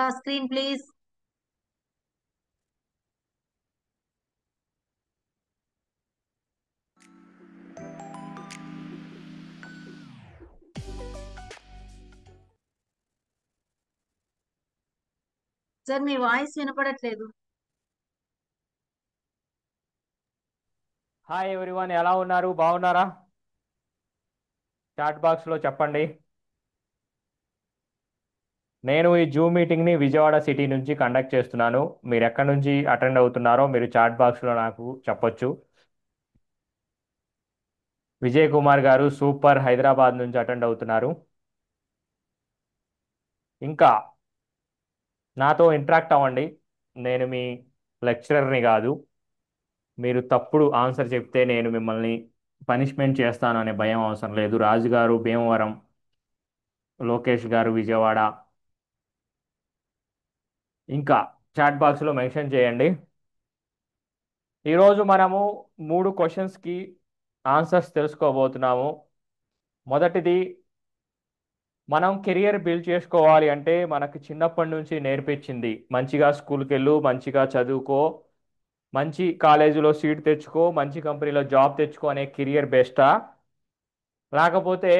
Screen, please. Sir మీ voice వినపడట్లేదు. Hi everyone, ఎలా ఉన్నారు? బాగున్నారా? చాట్ బాక్స్లో చెప్పండి. నేను ఈ జూమ్ మీటింగ్ని విజయవాడ సిటీ నుంచి కండక్ట్ చేస్తున్నాను. మీరు ఎక్కడి నుంచి అటెండ్ అవుతున్నారో మీరు చాట్ బాక్స్లో నాకు చెప్పొచ్చు. విజయ్ కుమార్ గారు సూపర్ హైదరాబాద్ నుంచి అటెండ్ అవుతున్నారు. ఇంకా నాతో ఇంటరాక్ట్ అవ్వండి. నేను మీ లెక్చరర్ని కాదు. మీరు తప్పుడు ఆన్సర్ చెప్తే నేను మిమ్మల్ని పనిష్మెంట్ చేస్తాను అనే భయం అవసరం లేదు. రాజు గారు భీమవరం, లోకేష్ గారు విజయవాడ. ఇంకా చాట్ బాక్స్లో మెన్షన్ చేయండి. ఈరోజు మనము 3 క్వశ్చన్స్కి ఆన్సర్స్ తెలుసుకోబోతున్నాము. మొదటిది, మనం కెరియర్ బిల్డ్ చేసుకోవాలి అంటే మనకి చిన్నప్పటి నుంచి నేర్పించింది మంచిగా స్కూల్కి వెళ్ళు, మంచిగా చదువుకో, మంచి కాలేజీలో సీట్ తెచ్చుకో, మంచి కంపెనీలో జాబ్ తెచ్చుకో అనే కెరియర్ బెస్టా, లేకపోతే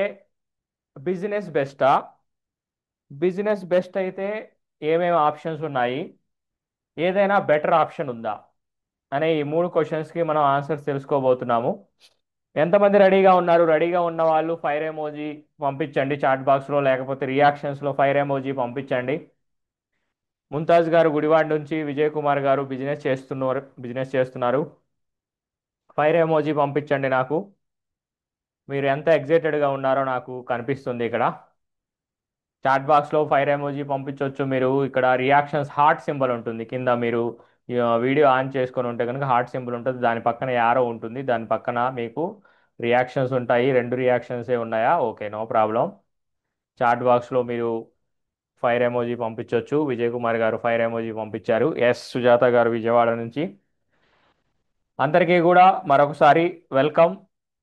బిజినెస్ బెస్టా? బిజినెస్ బెస్ట్ అయితే ఏమేమి ఆప్షన్స్ ఉన్నాయి, ఏదైనా బెటర్ ఆప్షన్ ఉందా అనే ఈ 3 క్వశ్చన్స్కి మనం ఆన్సర్స్ తెలుసుకోబోతున్నాము. ఎంతమంది రెడీగా ఉన్నారు? రెడీగా ఉన్న వాళ్ళు ఫైర్ ఎమోజీ పంపించండి చాట్ బాక్స్లో, లేకపోతే రియాక్షన్స్లో ఫైర్ ఎమోజీ పంపించండి. ముంతాజ్ గారు గుడివాడ నుంచి, విజయ్ కుమార్ గారు బిజినెస్ చేస్తున్నారు. ఫైర్ ఎమోజీ పంపించండి నాకు. మీరు ఎంత ఎగ్జైటెడ్గా ఉన్నారో నాకు కనిపిస్తుంది ఇక్కడ. చాట్ బాక్స్లో ఫైర్ ఎమోజీ పంపించవచ్చు. మీరు ఇక్కడ రియాక్షన్స్ హార్ట్ సింబల్ ఉంటుంది కింద. మీరు వీడియో ఆన్ చేసుకొని ఉంటే కనుక హార్ట్ సింబల్ ఉంటుంది, దాని పక్కన యారో ఉంటుంది, దాని పక్కన మీకు రియాక్షన్స్ ఉంటాయి. 2 రియాక్షన్సే ఉన్నాయా? Okay, no problem. చాట్ బాక్స్లో మీరు ఫైర్ ఎమోజీ పంపించవచ్చు. విజయ్ కుమార్ గారు ఫైర్ ఎమోజీ పంపించారు. ఎస్, సుజాత గారు విజయవాడ నుంచి. అందరికీ కూడా మరొకసారి వెల్కమ్.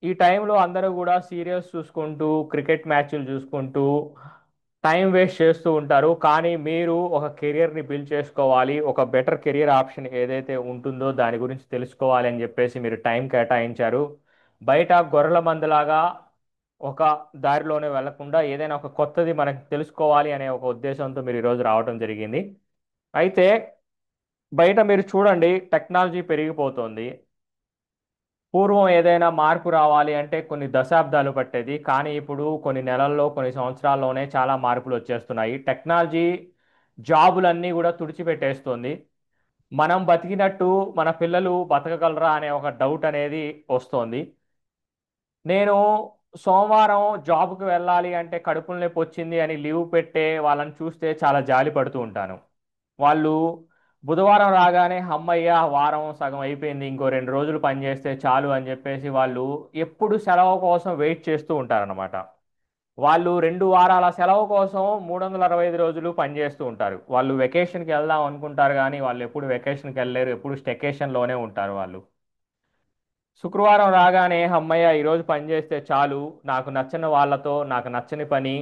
ఈ టైంలో అందరూ కూడా సీరియల్స్ చూసుకుంటూ, క్రికెట్ మ్యాచ్లు చూసుకుంటూ టైం వేస్ట్ చేస్తూ ఉంటారు. కానీ మీరు ఒక కెరియర్ని బిల్డ్ చేసుకోవాలి, ఒక బెటర్ కెరియర్ ఆప్షన్ ఏదైతే ఉంటుందో దాని గురించి తెలుసుకోవాలి అని చెప్పేసి మీరు టైం కేటాయించారు. బయట గొర్రెల మందలాగా ఒక దారిలోనే వెళ్లకుండా ఏదైనా ఒక కొత్తది మనకి తెలుసుకోవాలి అనే ఒక ఉద్దేశంతో మీరు ఈరోజు రావడం జరిగింది. అయితే బయట మీరు చూడండి, టెక్నాలజీ పెరిగిపోతుంది. పూర్వం ఏదైనా మార్పు రావాలి అంటే కొన్ని దశాబ్దాలు పట్టేది, కానీ ఇప్పుడు కొన్ని నెలల్లో, కొన్ని సంవత్సరాల్లోనే చాలా మార్పులు వచ్చేస్తున్నాయి. టెక్నాలజీ జాబులన్నీ కూడా తుడిచిపెట్టేస్తుంది. మనం బతికినట్టు మన పిల్లలు బతకగలరా అనే ఒక డౌట్ అనేది వస్తోంది. నేను సోమవారం జాబ్కి వెళ్ళాలి అంటే కడుపులో నొప్పి వచ్చింది అని లీవ్ పెట్టే వాళ్ళని చూస్తే చాలా జాలి పడుతూ ఉంటాను. వాళ్ళు బుధవారం రాగానే అమ్మయ్య వారం సగం అయిపోయింది, ఇంకో 2 రోజులు పని చేస్తే చాలు అని చెప్పేసి వాళ్ళు ఎప్పుడు సెలవు కోసం వెయిట్ చేస్తూ ఉంటారన్నమాట. వాళ్ళు 2 వారాల సెలవు కోసం 365 రోజులు పనిచేస్తూ ఉంటారు. వాళ్ళు వెకేషన్కి వెళ్దాం అనుకుంటారు కానీ వాళ్ళు ఎప్పుడు వెకేషన్కి వెళ్ళలేరు, ఎప్పుడు స్టెకేషన్లోనే ఉంటారు వాళ్ళు. శుక్రవారం రాగానే అమ్మయ్య ఈరోజు పని చేస్తే చాలు, నాకు నచ్చని వాళ్ళతో నాకు నచ్చని పని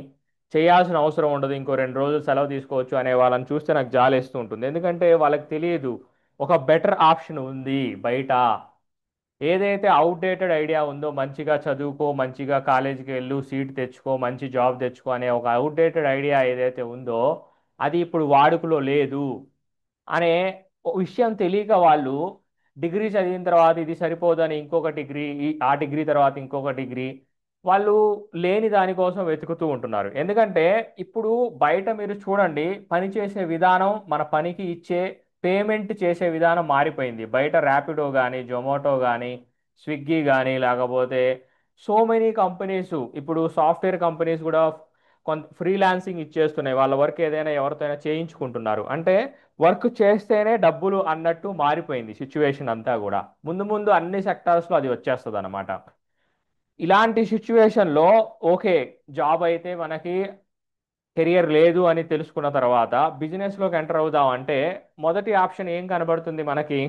చేయాల్సిన అవసరం ఉండదు, ఇంకో 2 రోజులు సెలవు తీసుకోవచ్చు అనే వాళ్ళని చూస్తే నాకు జాలేస్తూ ఉంటుంది. ఎందుకంటే వాళ్ళకి తెలియదు ఒక బెటర్ ఆప్షన్ ఉంది బయట. ఏదైతే అవుట్డేటెడ్ ఐడియా ఉందో, మంచిగా చదువుకో, మంచిగా కాలేజీకి వెళ్ళు, సీట్ తెచ్చుకో, మంచి జాబ్ తెచ్చుకో అనే ఒక అవుట్డేటెడ్ ఐడియా ఏదైతే ఉందో అది ఇప్పుడు వాడుకలో లేదు అనే ఓ విషయం తెలియక వాళ్ళు డిగ్రీ చదివిన తర్వాత ఇది సరిపోదని ఇంకొక డిగ్రీ, ఆ డిగ్రీ తర్వాత ఇంకొక డిగ్రీ, వాళ్ళు లేని దానికోసం వెతుకుతూ ఉంటున్నారు. ఎందుకంటే ఇప్పుడు బయట మీరు చూడండి, పని చేసే విధానం, మన పనికి ఇచ్చే పేమెంట్ చేసే విధానం మారిపోయింది. బయట ర్యాపిడో కానీ, జొమాటో కానీ, స్విగ్గీ కానీ, లేకపోతే సో మెనీ కంపెనీస్, ఇప్పుడు సాఫ్ట్వేర్ కంపెనీస్ కూడా కొంత ఫ్రీలాన్సింగ్ ఇచ్చేస్తున్నాయి. వాళ్ళ వర్క్ ఏదైనా ఎవరితోనైనా చేయించుకుంటున్నారు. అంటే వర్క్ చేస్తేనే డబ్బులు అన్నట్టు మారిపోయింది సిచ్యువేషన్ అంతా కూడా. ముందు ముందు అన్ని సెక్టార్స్లో అది వచ్చేస్తుంది అనమాట. ఇలాంటి సిచ్యువేషన్లో ఓకే, జాబ్ అయితే మనకి కెరియర్ లేదు అని తెలుసుకున్న తర్వాత బిజినెస్లోకి ఎంటర్ అవుదాం అంటే మొదటి ఆప్షన్ ఏం కనబడుతుంది మనకి?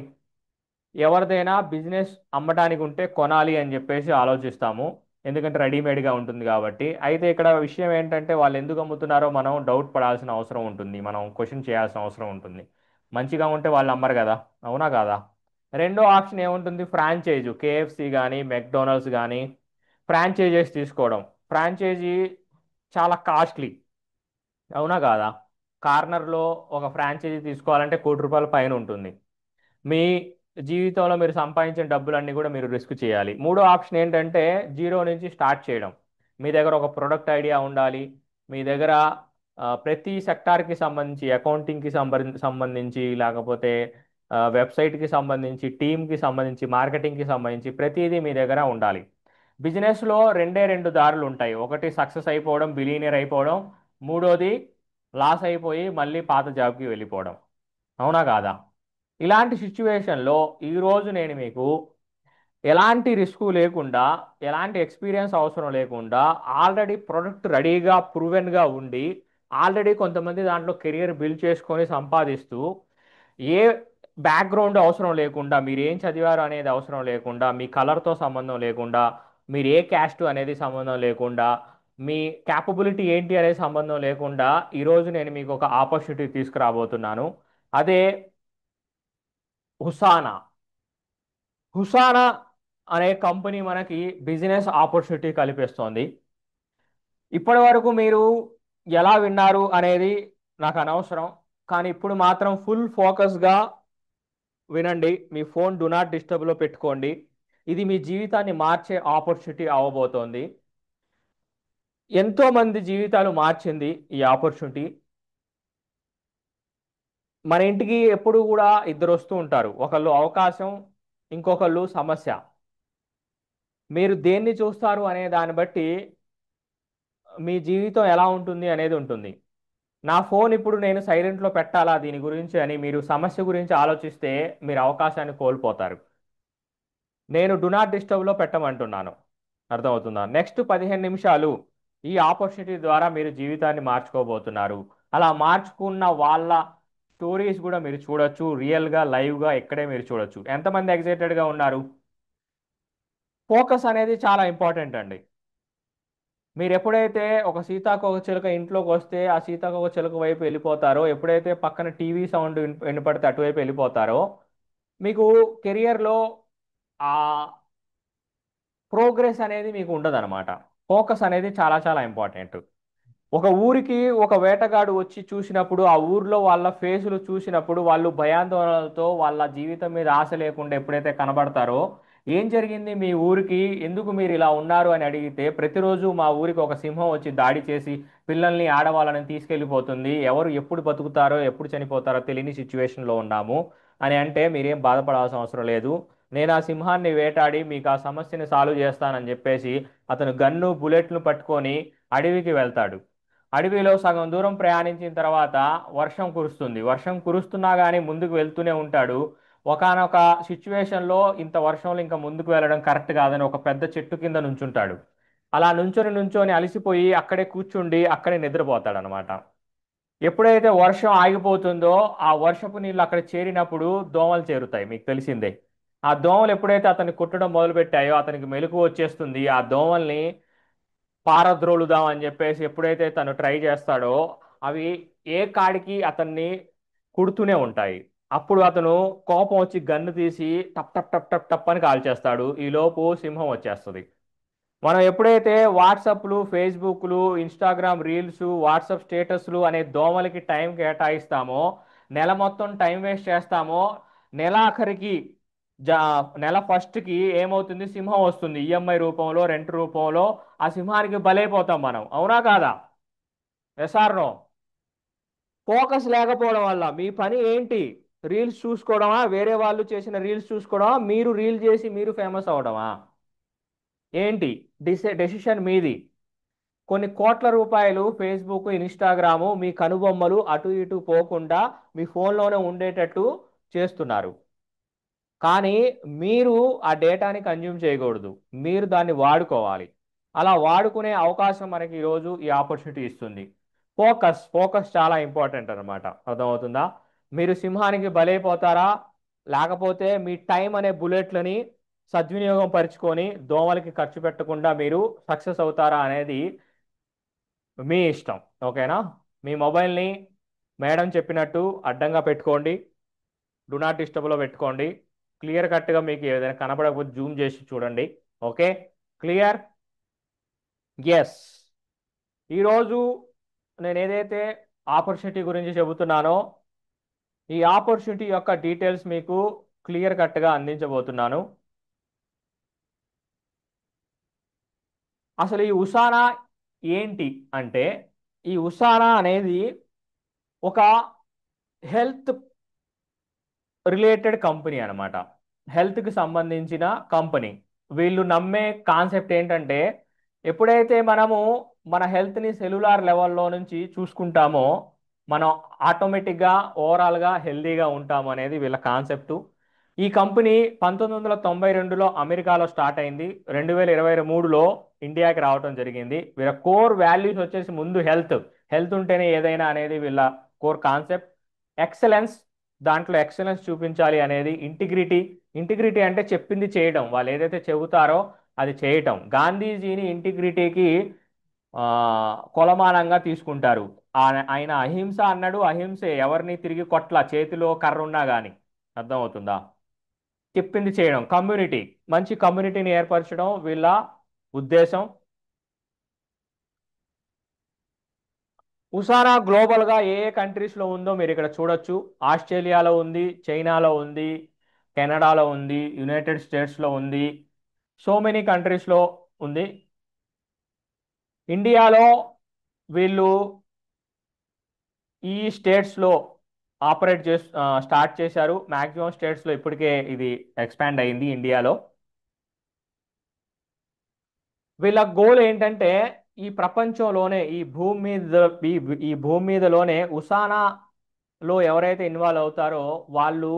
ఎవరిదైనా బిజినెస్ అమ్మడానికి ఉంటే కొనాలి అని చెప్పేసి ఆలోచిస్తాము. ఎందుకంటే రెడీమేడ్గా ఉంటుంది కాబట్టి. అయితే ఇక్కడ విషయం ఏంటంటే వాళ్ళు ఎందుకు అమ్ముతున్నారో మనం డౌట్ పడాల్సిన అవసరం ఉంటుంది, మనం క్వశ్చన్ చేయాల్సిన అవసరం ఉంటుంది. మంచిగా ఉంటే వాళ్ళు అమ్మరు కదా, అవునా కాదా? రెండో ఆప్షన్ ఏముంటుంది, ఫ్రాంచైజు. కేఎఫ్సి కానీ మెక్డొనాల్డ్స్ కానీ ఫ్రాంచైజెస్ తీసుకోవడం. ఫ్రాంచైజీ చాలా కాస్ట్లీ, అవునా కాదా? కార్నర్లో ఒక ఫ్రాంచైజీ తీసుకోవాలంటే ₹1,00,00,000 పైన ఉంటుంది. మీ జీవితంలో మీరు సంపాదించిన డబ్బులన్నీ కూడా మీరు రిస్క్ చేయాలి. మూడో ఆప్షన్ ఏంటంటే జీరో నుంచి స్టార్ట్ చేయడం. మీ దగ్గర ఒక ప్రొడక్ట్ ఐడియా ఉండాలి. మీ దగ్గర ప్రతి సెక్టార్కి సంబంధించి, అకౌంటింగ్కి సంబంధించి, లేకపోతే వెబ్సైట్కి సంబంధించి, టీమ్కి సంబంధించి, మార్కెటింగ్కి సంబంధించి ప్రతిదీ మీ దగ్గర ఉండాలి. బిజినెస్లో రెండే రెండు దారులు ఉంటాయి. ఒకటి సక్సెస్ అయిపోవడం, బిలీనియర్ అయిపోవడం. మూడోది లాస్ అయిపోయి మళ్ళీ పాత జాబ్కి వెళ్ళిపోవడం, అవునా కాదా? ఇలాంటి సిచ్యువేషన్లో ఈరోజు నేను మీకు ఎలాంటి రిస్క్ లేకుండా, ఎలాంటి ఎక్స్పీరియన్స్ అవసరం లేకుండా, ఆల్రెడీ ప్రొడక్ట్ రెడీగా ప్రూవెన్గా ఉండి, ఆల్రెడీ కొంతమంది దాంట్లో కెరియర్ బిల్డ్ చేసుకొని సంపాదిస్తూ, ఏ బ్యాక్గ్రౌండ్ అవసరం లేకుండా, మీరు ఏం చదివారు అనేది అవసరం లేకుండా, మీ కలర్తో సంబంధం లేకుండా, మీరు ఏ క్యాస్ట్ అనేది సంబంధం లేకుండా, మీ క్యాపబిలిటీ ఏంటి అనేది సంబంధం లేకుండా ఈరోజు నేను మీకు ఒక ఆపర్చునిటీ తీసుకురాబోతున్నాను. అదే హుసానా. హుసానా అనే కంపెనీ మనకి బిజినెస్ ఆపర్చునిటీ కల్పిస్తోంది. ఇప్పటి వరకు మీరు ఎలా విన్నారు అనేది నాకు అనవసరం, కానీ ఇప్పుడు మాత్రం ఫుల్ ఫోకస్గా వినండి. మీ ఫోన్ డు నాట్ డిస్టర్బ్లో పెట్టుకోండి. ఇది మీ జీవితాన్ని మార్చే ఆపర్చునిటీ అవ్వబోతోంది. ఎంతో మంది జీవితాలు మార్చింది ఈ ఆపర్చునిటీ. మన ఇంటికి ఎప్పుడు కూడా ఇద్దరు వస్తూ ఉంటారు, ఒకళ్ళు అవకాశం, ఇంకొకళ్ళు సమస్య. మీరు దేన్ని చూస్తారు అనే దాన్ని బట్టి మీ జీవితం ఎలా ఉంటుంది అనేది ఉంటుంది. నా ఫోన్ ఇప్పుడు నేను సైలెంట్లో పెట్టాలా దీని గురించి అని మీరు సమస్య గురించి ఆలోచిస్తే మీరు అవకాశాన్ని కోల్పోతారు. నేను డు నాట్ డిస్టర్బ్లో పెట్టమంటున్నాను. అర్థమవుతుందా? నెక్స్ట్ 15 నిమిషాలు ఈ ఆపర్చునిటీ ద్వారా మీరు జీవితాన్ని మార్చుకోబోతున్నారు. అలా మార్చుకున్న వాళ్ళ స్టోరీస్ కూడా మీరు చూడొచ్చు, రియల్గా లైవ్గా ఇక్కడే మీరు చూడొచ్చు. ఎంతమంది ఎగ్జైటెడ్గా ఉన్నారు? ఫోకస్ అనేది చాలా ఇంపార్టెంట్ అండి. మీరు ఎప్పుడైతే ఒక సీతాకోక చిలుక ఇంట్లోకి వస్తే ఆ సీతాకోక చిలుక వైపు వెళ్ళిపోతారో, ఎప్పుడైతే పక్కన టీవీ సౌండ్ వినపడితే అటువైపు వెళ్ళిపోతారో, మీకు కెరియర్లో ఆ ప్రోగ్రెస్ అనేది మీకు ఉండదన్నమాట. ఫోకస్ అనేది చాలా చాలా ఇంపార్టెంట్. ఒక ఊరికి ఒక వేటగాడు వచ్చి చూసినప్పుడు, ఆ ఊర్లో వాళ్ళ ఫేసులు చూసినప్పుడు, వాళ్ళు భయాందోళనలతో వాళ్ళ జీవితం మీద ఆశ లేకుండా ఎప్పుడైతే కనబడతారో, ఏం జరిగింది మీ ఊరికి, ఎందుకు మీరు ఇలా ఉన్నారు అని అడిగితే, ప్రతిరోజు మా ఊరికి ఒక సింహం వచ్చి దాడి చేసి పిల్లల్ని ఆడవాళ్ళని తీసుకెళ్ళిపోతుంది, ఎవరు ఎప్పుడు బతుకుతారో ఎప్పుడు చనిపోతారో తెలియని సిచ్యువేషన్లో ఉన్నాము అని అంటే మీరేం బాధపడాల్సిన అవసరం లేదు. నేను ఆ సింహాన్ని వేటాడి మీకు ఆ సమస్యని సాల్వ్ చేస్తానని చెప్పేసి అతను గన్ను బుల్లెట్ను పట్టుకొని అడవికి వెళ్తాడు. అడవిలో సగం దూరం ప్రయాణించిన తర్వాత వర్షం కురుస్తుంది. వర్షం కురుస్తున్నా కానీ ముందుకు వెళ్తూనే ఉంటాడు. ఒకానొక సిచ్యువేషన్లో ఇంత వర్షంలో ఇంకా ముందుకు వెళ్ళడం కరెక్ట్ కాదని ఒక పెద్ద చెట్టు కింద నుంచుంటాడు. అలా నుంచొని నుంచొని అలసిపోయి అక్కడే కూర్చుండి అక్కడే నిద్రపోతాడు అనమాట. ఎప్పుడైతే వర్షం ఆగిపోతుందో ఆ వర్షపు నీళ్ళు అక్కడ చేరినప్పుడు దోమలు చేరుతాయి, మీకు తెలిసిందే. ఆ దోమలు ఎప్పుడైతే అతన్ని కుట్టడం మొదలుపెట్టాయో అతనికి మెలకువ వచ్చేస్తుంది. ఆ దోమల్ని పారద్రోలుదాం అని చెప్పేసి ఎప్పుడైతే తను ట్రై చేస్తాడో అవి ఏ కాడికి అతన్ని కుడుతూనే ఉంటాయి. అప్పుడు అతను కోపం వచ్చి గన్ను తీసి టప్ టప్ టప్ టప్ టప్ అని కాల్చేస్తాడు. ఈలోపు సింహం వచ్చేస్తుంది. మనం ఎప్పుడైతే వాట్సాప్లు, ఫేస్బుక్లు, ఇన్స్టాగ్రామ్ రీల్స్, వాట్సాప్ స్టేటస్లు అనే దోమలకి టైం కేటాయిస్తామో, నెల మొత్తం టైం వేస్ట్ చేస్తామో, నెలాఖరికి జా నెల ఫస్ట్కి ఏమవుతుంది, సింహం వస్తుంది ఈఎంఐ రూపంలో, రెంట్ రూపంలో. ఆ సింహానికి బలైపోతాం మనం, అవునా కాదా? ఎస్ఆర్నో? ఫోకస్ లేకపోవడం వల్ల మీ పని ఏంటి? రీల్స్ చూసుకోవడమా, వేరే వాళ్ళు చేసిన రీల్స్ చూసుకోవడమా, మీరు రీల్ చేసి మీరు ఫేమస్ అవడమా? ఏంటి? డెసిషన్ మీది. కొన్ని కోట్ల రూపాయలు ఫేస్బుక్, ఇన్స్టాగ్రాము మీ కనుబొమ్మలు అటు ఇటు పోకుండా మీ ఫోన్లోనే ఉండేటట్టు చేస్తున్నారు. కానీ మీరు ఆ డేటాని కన్జ్యూమ్ చేయకూడదు, మీరు దాన్ని వాడుకోవాలి. అలా వాడుకునే అవకాశం మనకి ఈరోజు ఈ ఆపర్చునిటీ ఇస్తుంది. ఫోకస్ ఫోకస్ చాలా ఇంపార్టెంట్ అనమాట. అర్థమవుతుందా? మీరు సింహానికి బలైపోతారా, లేకపోతే మీ టైం అనే బుల్లెట్లని సద్వినియోగం పరుచుకొని దోమలకి ఖర్చు పెట్టకుండా మీరు సక్సెస్ అవుతారా అనేది మీ ఇష్టం. ఓకేనా? మీ మొబైల్ని మేడం చెప్పినట్టు అడ్డంగా పెట్టుకోండి, డు నాట్ డిస్టర్బ్లో పెట్టుకోండి. క్లియర్ కట్గా మీకు ఏదైనా కనపడకపోతే జూమ్ చేసి చూడండి. Okay, clear? ఎస్. ఈరోజు నేను ఏదైతే ఆపర్చునిటీ గురించి చెబుతున్నానో ఈ ఆపర్చునిటీ యొక్క డీటెయిల్స్ మీకు క్లియర్ కట్గా అందించబోతున్నాను. అసలు ఈ ఉసానా ఏంటి అంటే, ఈ ఉసానా అనేది ఒక హెల్త్ రిలేటెడ్ కంపెనీ అనమాట. హెల్త్కి సంబంధించిన కంపెనీ. వీళ్ళు నమ్మే కాన్సెప్ట్ ఏంటంటే, ఎప్పుడైతే మనము మన హెల్త్ని సెల్యులార్ లెవెల్లో నుంచి చూసుకుంటామో మనం ఆటోమేటిక్గా ఓవరాల్గా హెల్తీగా ఉంటాము అనేది వీళ్ళ కాన్సెప్టు. ఈ కంపెనీ 1992లో అమెరికాలో స్టార్ట్ అయింది. 2023లో ఇండియాకి రావడం జరిగింది. వీళ్ళ కోర్ వాల్యూస్ వచ్చేసి ముందు హెల్త్, హెల్త్ ఉంటేనే ఏదైనా అనేది వీళ్ళ కోర్ కాన్సెప్ట్. ఎక్సలెన్స్, దాంట్లో ఎక్సలెన్స్ చూపించాలి అనేది. ఇంటిగ్రిటీ, ఇంటిగ్రిటీ అంటే చెప్పింది చేయడం, వాళ్ళు ఏదైతే చెబుతారో అది చేయటం. గాంధీజీని ఇంటిగ్రిటీకి కొలమానంగా తీసుకుంటారు. ఆయన అహింస అన్నాడు, అహింసే, ఎవరిని తిరిగి కొట్ల, చేతిలో కర్ర ఉన్నా కానీ. అర్థమవుతుందా? చెప్పింది చేయడం. కమ్యూనిటీ, మంచి కమ్యూనిటీని ఏర్పరచడం వీళ్ళ ఉద్దేశం. ఉసానా గ్లోబల్గా ఏ ఏ కంట్రీస్లో ఉందో మీరు ఇక్కడ చూడొచ్చు. ఆస్ట్రేలియాలో ఉంది, చైనాలో ఉంది, కెనడాలో ఉంది, యునైటెడ్ స్టేట్స్లో ఉంది, సో మెనీ కంట్రీస్లో ఉంది. ఇండియాలో వీళ్ళు ఈ స్టేట్స్లో ఆపరేట్ స్టార్ట్ చేశారు. మ్యాక్సిమం స్టేట్స్లో ఇప్పటికే ఇది ఎక్స్పాండ్ అయింది ఇండియాలో. వీళ్ళ గోల్ ఏంటంటే, ఈ ప్రపంచంలోనే ఈ భూమి మీద ఈ ఈ భూమి మీదలోనే ఉసానాలో ఎవరైతే ఇన్వాల్వ్ అవుతారో వాళ్ళు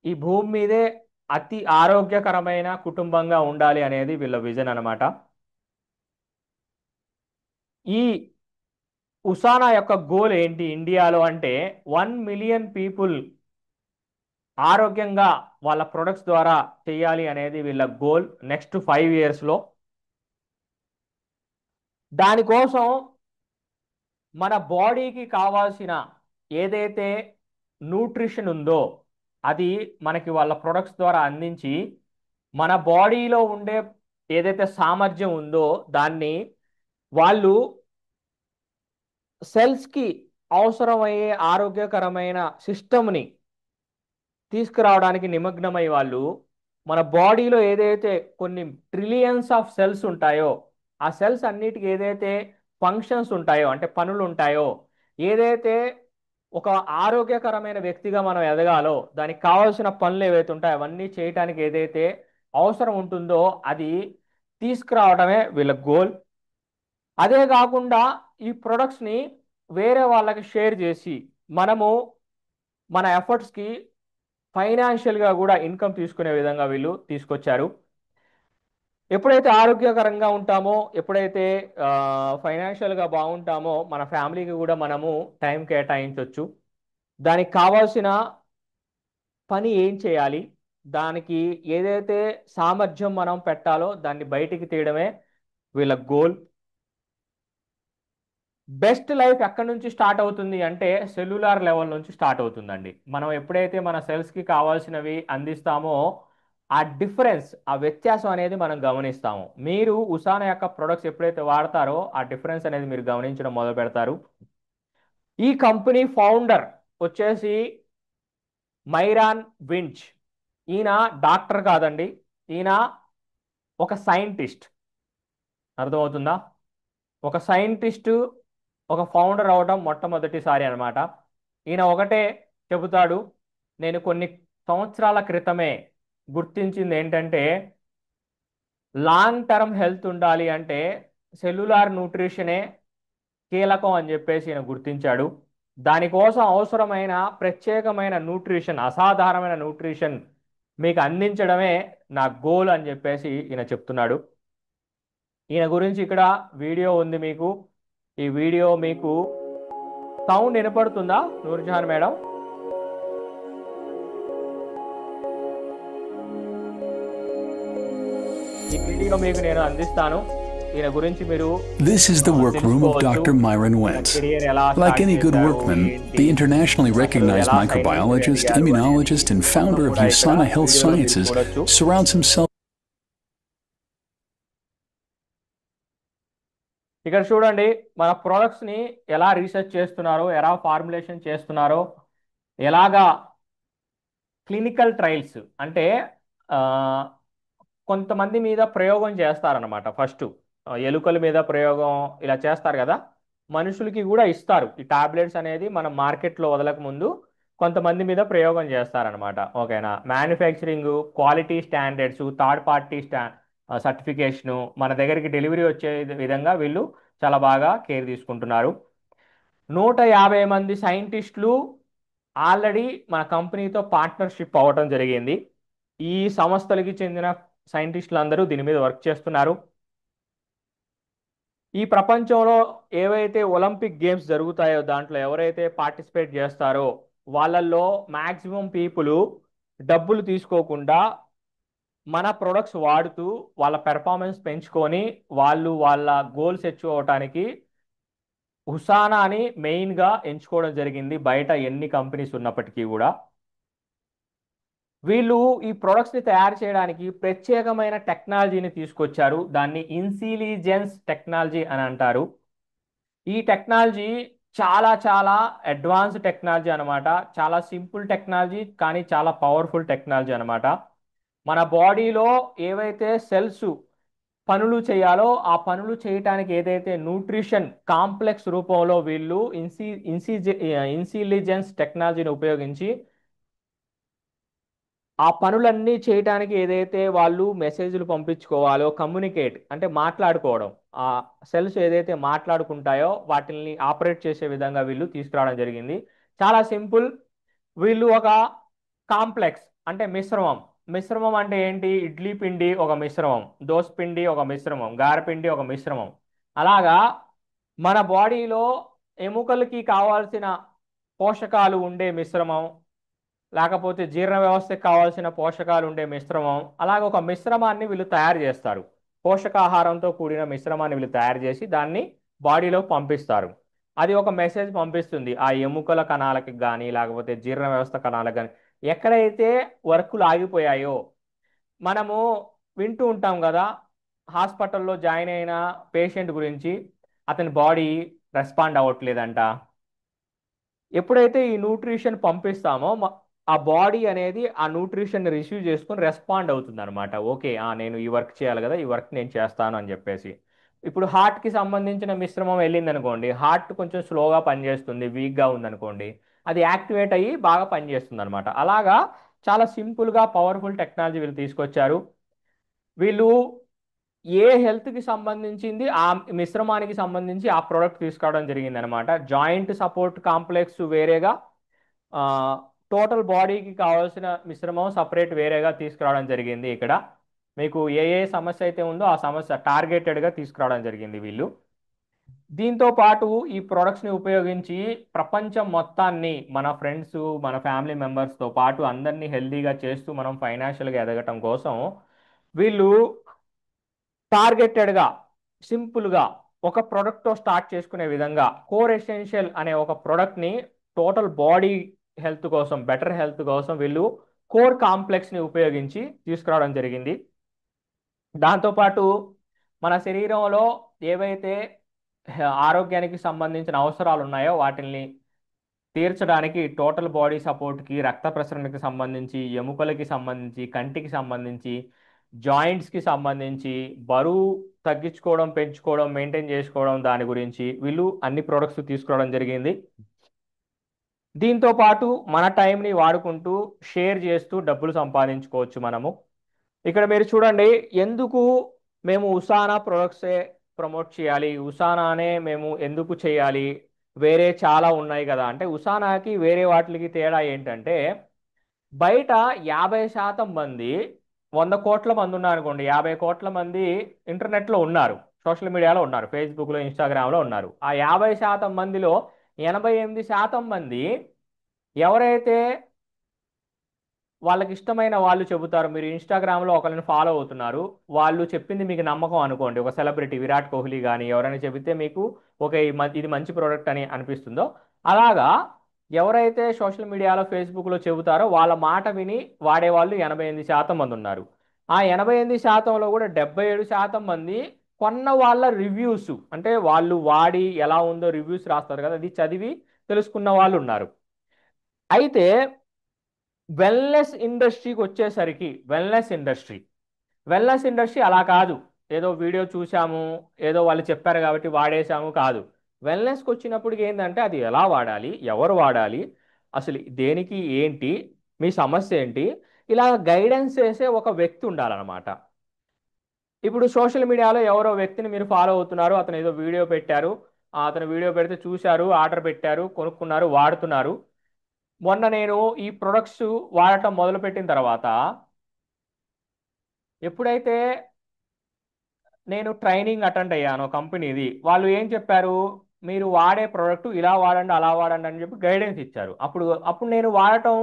ఈ భూమి మీదే అతి ఆరోగ్యకరమైన కుటుంబంగా ఉండాలి అనేది వీళ్ళ విజన్ అనమాట. ఈ ఉసానా యొక్క గోల్ ఏంటి ఇండియాలో అంటే, 1 మిలియన్ పీపుల్ ఆరోగ్యంగా వాళ్ళ ప్రొడక్ట్స్ ద్వారా చేయాలి అనేది వీళ్ళ గోల్ నెక్స్ట్ 5 ఇయర్స్లో. దానికోసం మన బాడీకి కావాల్సిన ఏదైతే న్యూట్రిషన్ ఉందో అది మనకి వాళ్ళ ప్రొడక్ట్స్ ద్వారా అందించి మన బాడీలో ఉండే ఏదైతే సామర్థ్యం ఉందో దాన్ని వాళ్ళు సెల్స్కి అవసరమయ్యే ఆరోగ్యకరమైన సిస్టమ్ని తీసుకురావడానికి నిమగ్నమై వాళ్ళు మన బాడీలో ఏదైతే కొన్ని ట్రిలియన్స్ ఆఫ్ సెల్స్ ఉంటాయో ఆ సెల్స్ అన్నిటికీ ఏదైతే ఫంక్షన్స్ ఉంటాయో అంటే పనులు ఉంటాయో, ఏదైతే ఒక ఆరోగ్యకరమైన వ్యక్తిగా మనం ఎదగాలో దానికి కావాల్సిన పనులు ఏవైతే ఉంటాయో అవన్నీ చేయటానికి ఏదైతే అవసరం ఉంటుందో అది తీసుకురావడమే వీళ్ళ గోల్. అదే కాకుండా ఈ ప్రొడక్ట్స్ని వేరే వాళ్ళకి షేర్ చేసి మనము మన ఎఫర్ట్స్కి ఫైనాన్షియల్గా కూడా ఇన్కమ్ తీసుకునే విధంగా వీళ్ళు తీసుకొచ్చారు. ఎప్పుడైతే ఆరోగ్యకరంగా ఉంటామో, ఎప్పుడైతే ఫైనాన్షియల్గా బాగుంటామో మన ఫ్యామిలీకి కూడా మనము టైం కేటాయించవచ్చు. దానికి కావాల్సిన పని ఏం చేయాలి, దానికి ఏదైతే సామర్థ్యం మనం పెట్టాలో దాన్ని బయటికి తీయడమే వీళ్ళ గోల్. బెస్ట్ లైఫ్ ఎక్కడి నుంచి స్టార్ట్ అవుతుంది అంటే సెల్యులార్ లెవెల్ నుంచి స్టార్ట్ అవుతుందండి. మనం ఎప్పుడైతే మన సెల్స్కి కావాల్సినవి అందిస్తామో ఆ డిఫరెన్స్, ఆ వ్యత్యాసం అనేది మనం గమనిస్తాము. మీరు ఉసానా యొక్క ప్రొడక్ట్స్ ఎప్పుడైతే వాడతారో ఆ డిఫరెన్స్ అనేది మీరు గమనించడం మొదలు పెడతారు. ఈ కంపెనీ ఫౌండర్ వచ్చేసి మైరాన్ వించ్. ఈయన డాక్టర్ కాదండి, ఈయన ఒక సైంటిస్ట్. అర్థమవుతుందా? ఒక సైంటిస్టు ఒక ఫౌండర్ అవడం మొట్టమొదటిసారి అనమాట. ఈయన ఒకటే చెబుతాడు, నేను కొన్ని సంవత్సరాల క్రితమే గుర్తించింది ఏంటంటే లాంగ్ టర్మ్ హెల్త్ ఉండాలి అంటే సెల్యులార్ న్యూట్రిషనే కీలకం అని చెప్పేసి ఈయన గుర్తించాడు. దానికోసం అవసరమైన ప్రత్యేకమైన న్యూట్రిషన్, అసాధారణమైన న్యూట్రిషన్ మీకు అందించడమే నా గోల్ అని చెప్పేసి ఈయన చెప్తున్నాడు. ఈయన గురించి ఇక్కడ వీడియో ఉంది మీకు. ఈ వీడియో మీకు సౌండ్ వినపడుతుందా నూర్జహాన్ మేడం? ఈ వీడియో మీకు నేను అందిస్తాను. దీని గురించి మీరు This is the workroom of తెలుసుకోవచ్చు. Dr. Myron మన Wentz. కెరియర్ ఎలా Like స్టార్ట్ any good చేశారు, workman, ఏంటి, the internationally అసలు recognized ఎలా సైంటిస్ట్ microbiologist, ఎదిగారు అనేది immunologist, and మొత్తం founder of కూడా ఇక్కడ USANA Health వీడియోలో మీరు Sciences చూడొచ్చు. surrounds himself. ఇక్కడ చూడండి, మన ప్రొడక్ట్స్ ని ఎలా రీసెర్చ్ చేస్తున్నారో, ఎలా ఫార్ములేషన్ చేస్తున్నారో, ఎలాగా క్లినికల్ ట్రయల్స్ అంటే ఆ, కొంతమంది మీద ప్రయోగం చేస్తారనమాట. ఫస్ట్ ఎలుకల మీద ప్రయోగం ఇలా చేస్తారు కదా, మనుషులకి కూడా ఇస్తారు ఈ టాబ్లెట్స్ అనేది. మనం మార్కెట్లో వదలక ముందు కొంతమంది మీద ప్రయోగం చేస్తారనమాట. ఓకేనా. Manufacturing, quality standards, third party certification, మన దగ్గరికి డెలివరీ వచ్చే విధంగా వీళ్ళు చాలా బాగా కేర్ తీసుకుంటున్నారు. 150 మంది సైంటిస్టులు ఆల్రెడీ మన కంపెనీతో పార్ట్నర్షిప్ అవ్వటం జరిగింది. ఈ సంస్థలకి చెందిన సైంటిస్టులు అందరూ దీని మీద వర్క్ చేస్తున్నారు. ఈ ప్రపంచంలో ఏవైతే ఒలింపిక్ గేమ్స్ జరుగుతాయో దాంట్లో ఎవరైతే పార్టిసిపేట్ చేస్తారో వాళ్ళల్లో మ్యాక్సిమం పీపుల్ డబ్బులు తీసుకోకుండా మన ప్రొడక్ట్స్ వాడుతూ వాళ్ళ పెర్ఫార్మెన్స్ పెంచుకొని వాళ్ళు వాళ్ళ గోల్స్ అచీవ్ అవడానికి హుసానాని మెయిన్గా ఎంచుకోవడం జరిగింది. బయట ఎన్ని కంపెనీస్ ఉన్నప్పటికీ కూడా వీళ్ళు ఈ ప్రొడక్ట్స్ని తయారు చేయడానికి ప్రత్యేకమైన టెక్నాలజీని తీసుకొచ్చారు. దాన్ని ఇన్సిలిజెన్స్ టెక్నాలజీ అని అంటారు. ఈ టెక్నాలజీ చాలా చాలా అడ్వాన్స్ టెక్నాలజీ అనమాట. చాలా సింపుల్ టెక్నాలజీ కానీ చాలా పవర్ఫుల్ టెక్నాలజీ అనమాట. మన బాడీలో ఏవైతే సెల్స్ పనులు చేయాలో ఆ పనులు చేయటానికి ఏదైతే న్యూట్రిషన్ కాంప్లెక్స్ రూపంలో వీళ్ళు ఇన్సిలిజెన్స్ టెక్నాలజీని ఉపయోగించి ఆ పనులన్నీ చేయటానికి ఏదైతే వాళ్ళు మెసేజ్లు పంపించుకోవాలో, కమ్యూనికేట్ అంటే మాట్లాడుకోవడం, ఆ సెల్స్ ఏదైతే మాట్లాడుకుంటాయో వాటిని ఆపరేట్ చేసే విధంగా వీళ్ళు తీసుకురావడం జరిగింది. చాలా సింపుల్. వీళ్ళు ఒక కాంప్లెక్స్ అంటే మిశ్రమం. మిశ్రమం అంటే ఏంటి? ఇడ్లీ పిండి ఒక మిశ్రమం, దోస పిండి ఒక మిశ్రమం, గారెపిండి ఒక మిశ్రమం. అలాగా మన బాడీలో ఎముకలకి కావాల్సిన పోషకాలు ఉండే మిశ్రమం, లేకపోతే జీర్ణ వ్యవస్థకి కావాల్సిన పోషకాలు ఉండే మిశ్రమం, అలాగే ఒక మిశ్రమాన్ని వీళ్ళు తయారు చేస్తారు. పోషకాహారంతో కూడిన మిశ్రమాన్ని వీళ్ళు తయారు చేసి దాన్ని బాడీలో పంపిస్తారు. అది ఒక మెసేజ్ పంపిస్తుంది ఆ ఎముకల కణాలకి కానీ లేకపోతే జీర్ణ వ్యవస్థ కణాలకు కానీ. ఎక్కడైతే వర్కులు ఆగిపోయాయో మనము వింటూ ఉంటాం కదా, హాస్పిటల్లో జాయిన్ అయిన పేషెంట్ గురించి, అతని బాడీ రెస్పాండ్ అవ్వట్లేదంట. ఎప్పుడైతే ఈ న్యూట్రిషన్ పంపిస్తామో ఆ బాడీ అనేది ఆ న్యూట్రిషన్ రిసీవ్ చేసుకొని రెస్పాండ్ అవుతుంది అనమాట. ఓకే, నేను ఈ వర్క్ చేయాలి కదా, ఈ వర్క్ నేను చేస్తాను అని చెప్పేసి. ఇప్పుడు హార్ట్కి సంబంధించిన మిశ్రమం వెళ్ళింది అనుకోండి, హార్ట్ కొంచెం స్లోగా పనిచేస్తుంది, వీక్గా ఉందనుకోండి, అది యాక్టివేట్ అయ్యి బాగా పనిచేస్తుంది అనమాట. అలాగా చాలా సింపుల్గా పవర్ఫుల్ టెక్నాలజీ వీళ్ళు తీసుకొచ్చారు. వీళ్ళు ఏ హెల్త్కి సంబంధించింది ఆ మిశ్రమానికి సంబంధించి ఆ ప్రోడక్ట్ తీసుకురావడం జరిగింది అనమాట. జాయింట్ సపోర్ట్ కాంప్లెక్స్ వేరేగా, టోటల్ బాడీకి కావాల్సిన మిశ్రమం సపరేట్ వేరేగా తీసుకురావడం జరిగింది. ఇక్కడ మీకు ఏ ఏ సమస్య అయితే ఉందో ఆ సమస్య టార్గెటెడ్గా తీసుకురావడం జరిగింది వీళ్ళు. దీంతో పాటు ఈ ప్రొడక్ట్స్ని ఉపయోగించి ప్రపంచం మొత్తాన్ని, మన ఫ్రెండ్స్, మన ఫ్యామిలీ మెంబర్స్తో పాటు అందరినీ హెల్దీగా చేస్తూ మనం ఫైనాన్షియల్గా ఎదగటం కోసం వీళ్ళు టార్గెటెడ్గా సింపుల్గా ఒక ప్రోడక్ట్తో స్టార్ట్ చేసుకునే విధంగా కోర్ ఎసెన్షియల్ అనే ఒక ప్రోడక్ట్ని టోటల్ బాడీ హెల్త్ కోసం, బెటర్ హెల్త్ కోసం వీళ్ళు కోర్ కాంప్లెక్స్ని ఉపయోగించి తీసుకురావడం జరిగింది. దాంతోపాటు మన శరీరంలో ఏవైతే ఆరోగ్యానికి సంబంధించిన అవసరాలు ఉన్నాయో వాటిని తీర్చడానికి టోటల్ బాడీ సపోర్ట్కి, రక్త ప్రసరణకి సంబంధించి, ఎముకలకి సంబంధించి, కంటికి సంబంధించి, జాయింట్స్కి సంబంధించి, బరువు తగ్గించుకోవడం, పెంచుకోవడం, మెయింటైన్ చేసుకోవడం, దాని గురించి వీళ్ళు అన్ని ప్రోడక్ట్స్ తీసుకురావడం జరిగింది. దీంతో పాటు మన టైంని వాడుకుంటూ షేర్ చేస్తూ డబ్బులు సంపాదించుకోవచ్చు మనము. ఇక్కడ మీరు చూడండి, ఎందుకు మేము ఉసానా ప్రొడక్ట్సే ప్రమోట్ చేయాలి, ఉసానానే మేము ఎందుకు చేయాలి, వేరే చాలా ఉన్నాయి కదా అంటే, ఉసానాకి వేరే వాటికి తేడా ఏంటంటే, బయట 50% మంది, 100 కోట్ల మంది ఉన్నారు అనుకోండి, 50 కోట్ల మంది ఇంటర్నెట్లో ఉన్నారు, సోషల్ మీడియాలో ఉన్నారు, ఫేస్బుక్లో, ఇన్స్టాగ్రామ్లో ఉన్నారు. ఆ 50% మందిలో 88% మంది ఎవరైతే వాళ్ళకి ఇష్టమైన వాళ్ళు చెబుతారు. మీరు ఇన్స్టాగ్రామ్లో ఒకరిని ఫాలో అవుతున్నారు, వాళ్ళు చెప్పింది మీకు నమ్మకం అనుకోండి, ఒక సెలబ్రిటీ విరాట్ కోహ్లీ కానీ ఎవరైనా చెబితే మీకు ఒక ఇది మంచి ప్రోడక్ట్ అని అనిపిస్తుందో, అలాగా ఎవరైతే సోషల్ మీడియాలో ఫేస్బుక్లో చెబుతారో వాళ్ళ మాట విని వాడేవాళ్ళు 88% మంది ఉన్నారు. ఆ 88%లో కూడా 77% మంది కొన్న వాళ్ళ రివ్యూస్, అంటే వాళ్ళు వాడి ఎలా ఉందో రివ్యూస్ రాస్తారు కదా, అది చదివి తెలుసుకున్న వాళ్ళు ఉన్నారు. అయితే వెల్నెస్ ఇండస్ట్రీకి వచ్చేసరికి వెల్నెస్ ఇండస్ట్రీ అలా కాదు. ఏదో వీడియో చూసాము, ఏదో వాళ్ళు చెప్పారు కాబట్టి వాడేసాము కాదు. వెల్నెస్కి వచ్చినప్పటికి ఏంటంటే అది ఎలా వాడాలి, ఎవరు వాడాలి, అసలు దేనికి ఏంటి, మీ సమస్య ఏంటి, ఇలా గైడెన్స్ చేసే ఒక వ్యక్తి ఉండాలన్నమాట. ఇప్పుడు సోషల్ మీడియాలో ఎవరో వ్యక్తిని మీరు ఫాలో అవుతున్నారు, అతను ఏదో వీడియో పెట్టారు, అతను వీడియో పెడితే చూశారు, ఆర్డర్ పెట్టారు, కొనుక్కున్నారు, వాడుతున్నారు. మొన్న నేను ఈ ప్రొడక్ట్స్ వాడటం మొదలుపెట్టిన తర్వాత ఎప్పుడైతే నేను ట్రైనింగ్ అటెండ్ అయ్యానో కంపెనీది, వాళ్ళు ఏం చెప్పారు, మీరు వాడే ప్రోడక్ట్ ఇలా వాడండి అలా వాడండి అని చెప్పి గైడెన్స్ ఇచ్చారు. అప్పుడు అప్పుడు నేను వాడటం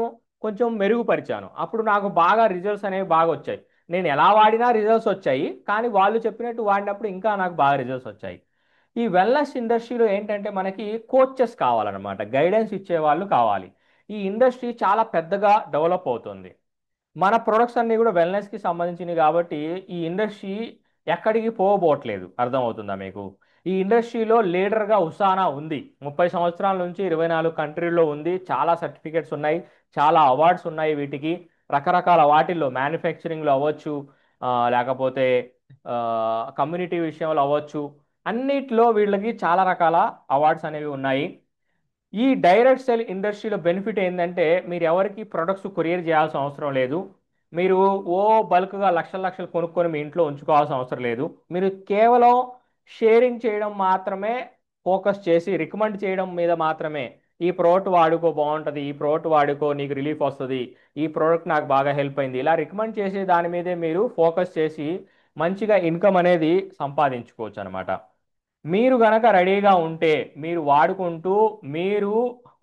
కొంచెం మెరుగుపరిచాను. అప్పుడు నాకు బాగా రిజల్ట్స్ అనేవి బాగా వచ్చాయి. నేను ఎలా వాడినా రిజల్ట్స్ వచ్చాయి, కానీ వాళ్ళు చెప్పినట్టు వాడినప్పుడు ఇంకా నాకు బాగా రిజల్ట్స్ వచ్చాయి. ఈ వెల్నెస్ ఇండస్ట్రీలో ఏంటంటే మనకి కోచెస్ కావాలన్నమాట, గైడెన్స్ ఇచ్చేవాళ్ళు కావాలి. ఈ ఇండస్ట్రీ చాలా పెద్దగా డెవలప్ అవుతుంది. మన ప్రొడక్ట్స్ అన్నీ కూడా వెల్నెస్కి సంబంధించినవి కాబట్టి ఈ ఇండస్ట్రీ ఎక్కడికి పోబోట్లేదు. అర్థమవుతుందా మీకు? ఈ ఇండస్ట్రీలో లీడర్గా ఉసానా ఉంది. 30 సంవత్సరాల నుంచి 24 కంట్రీల్లో ఉంది. చాలా సర్టిఫికెట్స్ ఉన్నాయి, చాలా అవార్డ్స్ ఉన్నాయి వీటికి. రకరకాల వాటిల్లో మ్యానుఫ్యాక్చరింగ్లో అవ్వచ్చు, లేకపోతే కమ్యూనిటీ విషయంలో అవ్వచ్చు, అన్నిట్లో వీళ్ళకి చాలా రకాల అవార్డ్స్ అనేవి ఉన్నాయి. ఈ డైరెక్ట్ సెల్ ఇండస్ట్రీలో బెనిఫిట్ ఏంటంటే మీరు ఎవరికి ప్రొడక్ట్స్ కొరియర్ చేయాల్సిన అవసరం లేదు. మీరు బల్క్గా లక్షల లక్షలు కొనుక్కొని మీ ఇంట్లో ఉంచుకోవాల్సిన అవసరం లేదు. మీరు కేవలం షేరింగ్ చేయడం మాత్రమే ఫోకస్ చేసి రికమెండ్ చేయడం మీద మాత్రమే, ఈ ప్రోడక్ట్ వాడుకో బాగుంటుంది, ఈ ప్రోడక్ట్ వాడుకో నీకు రిలీఫ్ వస్తుంది, ఈ ప్రోడక్ట్ నాకు బాగా హెల్ప్ అయింది, ఇలా రికమెండ్ చేసే దాని మీదే మీరు ఫోకస్ చేసి మంచిగా ఇన్కమ్ అనేది సంపాదించుకోవచ్చు అనమాట. మీరు గనక రెడీగా ఉంటే మీరు వాడుకుంటూ మీరు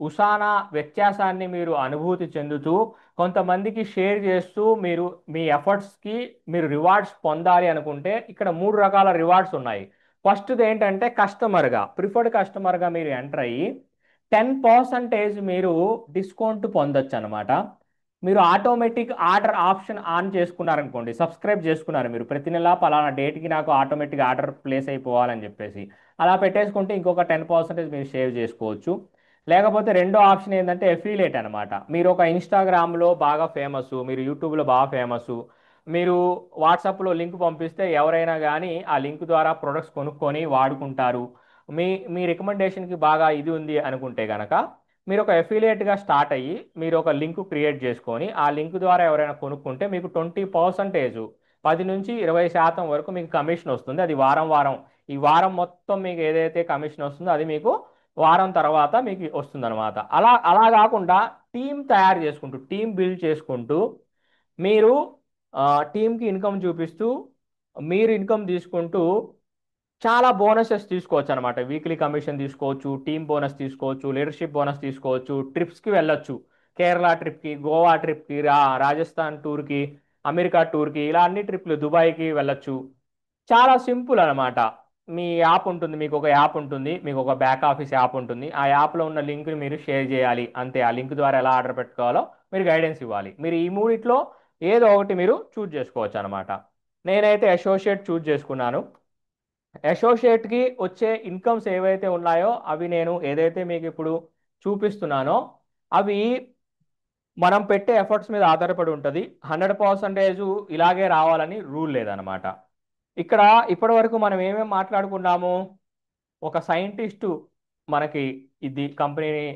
ఉసానా వ్యత్యాసాన్ని మీరు అనుభూతి చెందుతూ కొంతమందికి షేర్ చేస్తూ మీరు మీ ఎఫర్ట్స్కి మీరు రివార్డ్స్ పొందాలి అనుకుంటే ఇక్కడ 3 రకాల రివార్డ్స్ ఉన్నాయి. ఫస్ట్ది ఏంటంటే ప్రిఫర్డ్ కస్టమర్గా మీరు ఎంటర్ అయ్యి 10% మీరు డిస్కౌంట్ పొందొచ్చు అనమాట. మీరు ఆటోమేటిక్ ఆర్డర్ ఆప్షన్ ఆన్ చేసుకున్నారనుకోండి, సబ్స్క్రైబ్ చేసుకున్నారు మీరు, ప్రతి నెల పలానా డేట్కి నాకు ఆటోమేటిక్ ఆర్డర్ ప్లేస్ అయిపోవాలని చెప్పేసి అలా పెట్టేసుకుంటే ఇంకొక 10% మీరు సేవ్ చేసుకోవచ్చు. లేకపోతే రెండో ఆప్షన్ ఏంటంటే ఎఫిలియేట్ అనమాట. మీరు ఒక ఇన్స్టాగ్రామ్లో బాగా ఫేమస్, మీరు యూట్యూబ్లో బాగా ఫేమస్, మీరు వాట్సాప్లో లింక్ పంపిస్తే ఎవరైనా కానీ ఆ లింక్ ద్వారా ప్రొడక్ట్స్ కొనుక్కొని వాడుకుంటారు. మీ మీ రికమెండేషన్కి బాగా ఇది ఉంది అనుకుంటే కనుక మీరు ఒక ఎఫిలియేట్గా స్టార్ట్ అయ్యి మీరు ఒక లింక్ క్రియేట్ చేసుకొని ఆ లింక్ ద్వారా ఎవరైనా కొనుక్కుంటే మీకు 20%, 10 నుంచి 20% వరకు మీకు కమిషన్ వస్తుంది. అది వారం వారం, ఈ వారం మొత్తం మీకు ఏదైతే కమిషన్ వస్తుందో అది మీకు వారం తర్వాత మీకు వస్తుంది అనమాట. అలా అలా కాకుండా టీం బిల్డ్ చేసుకుంటూ మీరు టీంకి ఇన్కమ్ చూపిస్తూ మీరు ఇన్కమ్ తీసుకుంటూ చాలా బోనసెస్ తీసుకోవచ్చు అనమాట. వీక్లీ కమిషన్ తీసుకోవచ్చు, టీమ్ బోనస్ తీసుకోవచ్చు, లీడర్షిప్ బోనస్ తీసుకోవచ్చు, ట్రిప్స్కి వెళ్ళొచ్చు, కేరళ ట్రిప్కి, గోవా ట్రిప్కి, రాజస్థాన్ టూర్కి, అమెరికా టూర్కి, ఇలా అన్ని ట్రిప్లు, దుబాయ్కి వెళ్ళొచ్చు. చాలా సింపుల్ అనమాట. మీ యాప్ ఉంటుంది, మీకు ఒక యాప్ ఉంటుంది, మీకు ఒక బ్యాక్ ఆఫీస్ యాప్ ఉంటుంది. ఆ యాప్లో ఉన్న లింక్ని మీరు షేర్ చేయాలి అంతే. ఆ లింక్ ద్వారా ఎలా ఆర్డర్ పెట్టుకోవాలో మీరు గైడెన్స్ ఇవ్వాలి. మీరు ఈ మూడిట్లో ఏదో ఒకటి మీరు చూజ్ చేసుకోవచ్చు అనమాట. నేనైతే అసోసియేట్ చూజ్ చేసుకున్నాను. అసోసియేట్కి వచ్చే ఇన్కమ్స్ ఏవైతే ఉన్నాయో అవి నేను ఏదైతే మీకు ఇప్పుడు చూపిస్తున్నానో అవి మనం పెట్టే ఎఫర్ట్స్ మీద ఆధారపడి ఉంటుంది. 100% ఇలాగే రావాలని రూల్ లేదనమాట. ఇక్కడ ఇప్పటి వరకు మనం ఏమేమి మాట్లాడుకున్నాము, ఒక సైంటిస్టు మనకి ఇది కంపెనీని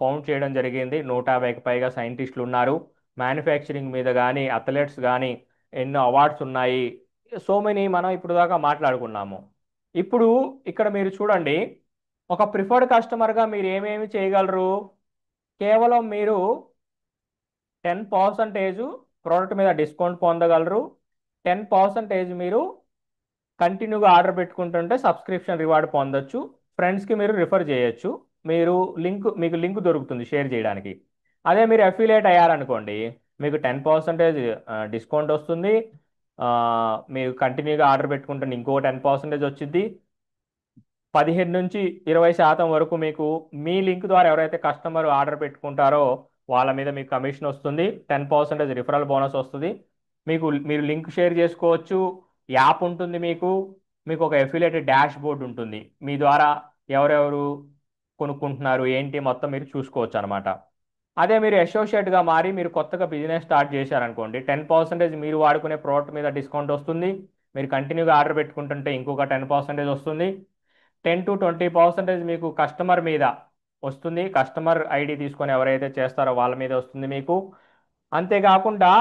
ఫౌండ్ చేయడం జరిగింది. 150కి పైగా సైంటిస్టులు ఉన్నారు. మ్యానుఫ్యాక్చరింగ్ మీద కానీ అథ్లెట్స్ కానీ ఎన్నో అవార్డ్స్ ఉన్నాయి. సో మెనీ మనం ఇప్పుడు దాకా మాట్లాడుకున్నాము. ఇప్పుడు ఇక్కడ మీరు చూడండి, ఒక ప్రిఫర్డ్ కస్టమర్గా మీరు ఏమేమి చేయగలరు, కేవలం మీరు 10% ప్రోడక్ట్ మీద డిస్కౌంట్ పొందగలరు. 10% మీరు కంటిన్యూగా ఆర్డర్ పెట్టుకుంటుంటే సబ్స్క్రిప్షన్ రివార్డ్ పొందొచ్చు. ఫ్రెండ్స్కి మీరు రిఫర్ చేయొచ్చు. మీకు లింక్ దొరుకుతుంది షేర్ చేయడానికి. అదే మీరు అఫిలియేట్ అయ్యారనుకోండి, మీకు 10% డిస్కౌంట్ వస్తుంది. ఆ, మీరు కంటిన్యూగా ఆర్డర్ పెట్టుకుంటే ఇంకో 10% వచ్చింది. 15 నుంచి 20% వరకు మీకు మీ లింక్ ద్వారా ఎవరైతే కస్టమర్ ఆర్డర్ పెట్టుకుంటారో వాళ్ళ మీద మీకు కమిషన్ వస్తుంది. 10% రిఫరల్ బోనస్ వస్తుంది. మీరు లింక్ షేర్ చేసుకోవచ్చు. యాప్ ఉంటుంది మీకు. మీకు ఒక ఎఫిలియేటెడ్ డాష్ బోర్డ్ ఉంటుంది. మీ ద్వారా ఎవరెవరు కొనుక్కుంటున్నారు ఏంటి మొత్తం మీరు చూసుకోవచ్చు అనమాట. అదే మీరు అసోసియేట్గా మారి మీరు కొత్తగా బిజినెస్ స్టార్ట్ చేశారనుకోండి, 10% మీరు వాడుకునే ప్రోడక్ట్ మీద డిస్కౌంట్ వస్తుంది. మీరు కంటిన్యూగా ఆర్డర్ పెట్టుకుంటుంటే ఇంకొక 10% వస్తుంది. 10 to 20% మీకు కస్టమర్ మీద వస్తుంది. కస్టమర్ ఐడి తీసుకొని ఎవరైతే చేస్తారో వాళ్ళ మీద వస్తుంది మీకు. అంతేకాకుండా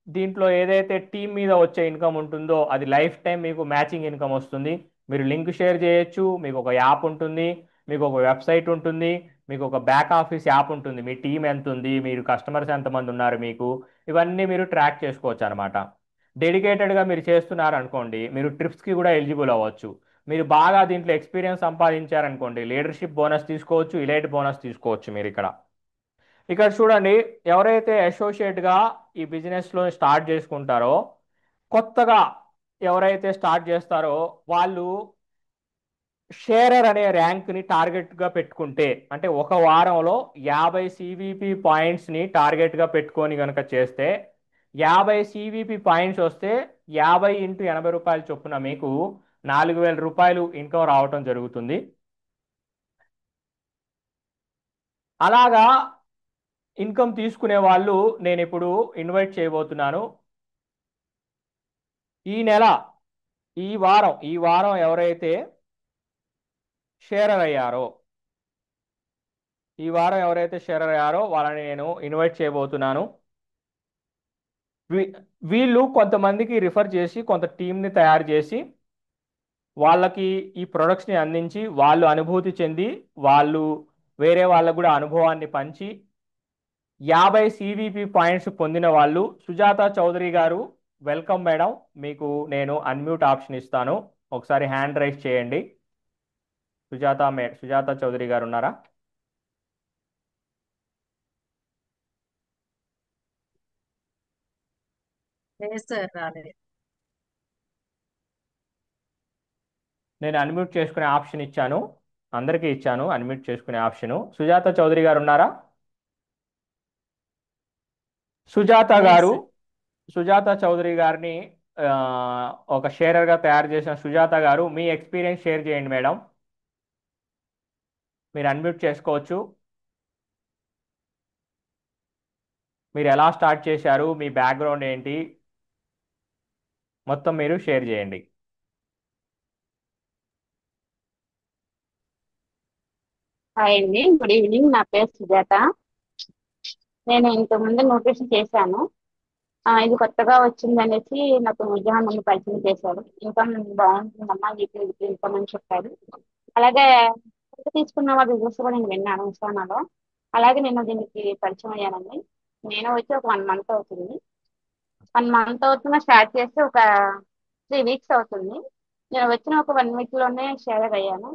దీంట్లో ఏదైతే టీం మీద వచ్చే ఇన్కమ్ ఉంటుందో అది లైఫ్ టైం మీకు మ్యాచింగ్ ఇన్కమ్ వస్తుంది. మీరు లింక్ షేర్ చేయొచ్చు. మీకు ఒక యాప్ ఉంటుంది. మీకు ఒక వెబ్సైట్ ఉంటుంది. మీకు ఒక బ్యాక్ ఆఫీస్ యాప్ ఉంటుంది. మీ టీం ఎంత ఉంది, మీరు కస్టమర్స్ ఎంతమంది ఉన్నారు మీకు, ఇవన్నీ మీరు ట్రాక్ చేసుకోవచ్చు అనమాట. డెడికేటెడ్గా మీరు చేస్తున్నారు అనుకోండి, మీరు ట్రిప్స్కి కూడా ఎలిజిబుల్ అవ్వచ్చు. మీరు బాగా దీంట్లో ఎక్స్పీరియన్స్ సంపాదించారనుకోండి, లీడర్షిప్ బోనస్ తీసుకోవచ్చు, ఇలైట్ బోనస్ తీసుకోవచ్చు మీరు ఇక్కడ. ఇక్కడ చూడండి, ఎవరైతే అసోసియేట్గా ఈ బిజినెస్లో స్టార్ట్ చేసుకుంటారో, కొత్తగా ఎవరైతే స్టార్ట్ చేస్తారో వాళ్ళు షేరర్ అనే ర్యాంక్ని టార్గెట్గా పెట్టుకుంటే, అంటే ఒక వారంలో 50 సివిపి పాయింట్స్ని టార్గెట్గా పెట్టుకొని కనుక చేస్తే 50 సివిపి పాయింట్స్ వస్తే 50 × 80 రూపాయలు చొప్పున మీకు 4,000 రూపాయలు ఇన్కమ్ రావటం జరుగుతుంది. అలాగా ఇన్కమ్ తీసుకునే వాళ్ళు నేను ఇప్పుడు ఇన్వైట్ చేయబోతున్నాను. ఈ నెల ఈ వారం ఎవరైతే షేరర్ అయ్యారో వాళ్ళని నేను ఇన్వైట్ చేయబోతున్నాను. వీళ్ళు కొంతమందికి రిఫర్ చేసి కొంత టీంని తయారు చేసి వాళ్ళకి ఈ ప్రొడక్ట్స్ని అందించి వాళ్ళు అనుభూతి చెంది వాళ్ళు వేరే వాళ్ళకు కూడా అనుభవాన్ని పంచి 50 సివిపి పాయింట్స్ పొందిన వాళ్ళు సుజాత చౌదరి గారు, వెల్కమ్ మేడం. మీకు నేను అన్మ్యూట్ ఆప్షన్ ఇస్తాను. ఒకసారి హ్యాండ్ రైజ్ చేయండి. సుజాత చౌదరి గారు ఉన్నారా? లేదు సార్, రాలేదు. నేను అన్మ్యూట్ చేసుకునే ఆప్షన్ ఇచ్చాను. అందరికీ ఇచ్చాను అన్మ్యూట్ చేసుకునే ఆప్షను. సుజాత చౌదరి గారు ఉన్నారా? సుజాత లేదు గారు, సార్. సుజాత చౌదరి గారిని ఆ, ఒక షేరర్గా తయారు చేసిన సుజాత గారు, మీ ఎక్స్పీరియన్స్ షేర్ చేయండి మేడం. మీరు అన్మ్యూట్ చేసుకోవచ్చు. మీరు ఎలా స్టార్ట్ చేశారు, మీ బ్యాక్గ్రౌండ్ ఏంటి, మొత్తం మీరు షేర్ చేయండి. హాయ్ అండి, గుడ్ ఈవినింగ్. నా పేరు సుజాత. నేను ఇంతకుముందు న్యూట్రిషన్ చేశాను. ఇది కొత్తగా వచ్చింది అనేసి నాకు విజయవాడ నుండి పరిచయం చేశారు. ఇన్కమ్ బాగుంటుందమ్మా, వీక్లీ వీక్లీ ఇన్కమ్ అని చెప్పారు. అలాగే కొత్త తీసుకున్న వారి రిజల్ట్స్ కూడా నేను విన్నాను ఇన్స్టానాలో. అలాగే నేను దీనికి పరిచయం అయ్యానండి. నేను వచ్చి ఒక 1 మంత్ అవుతుంది. 1 మంత్ అవుతున్న స్టార్ట్ చేసి ఒక 3 వీక్స్ అవుతుంది. నేను వచ్చిన ఒక 1 వీక్ లోనే షేర్ అయ్యాను.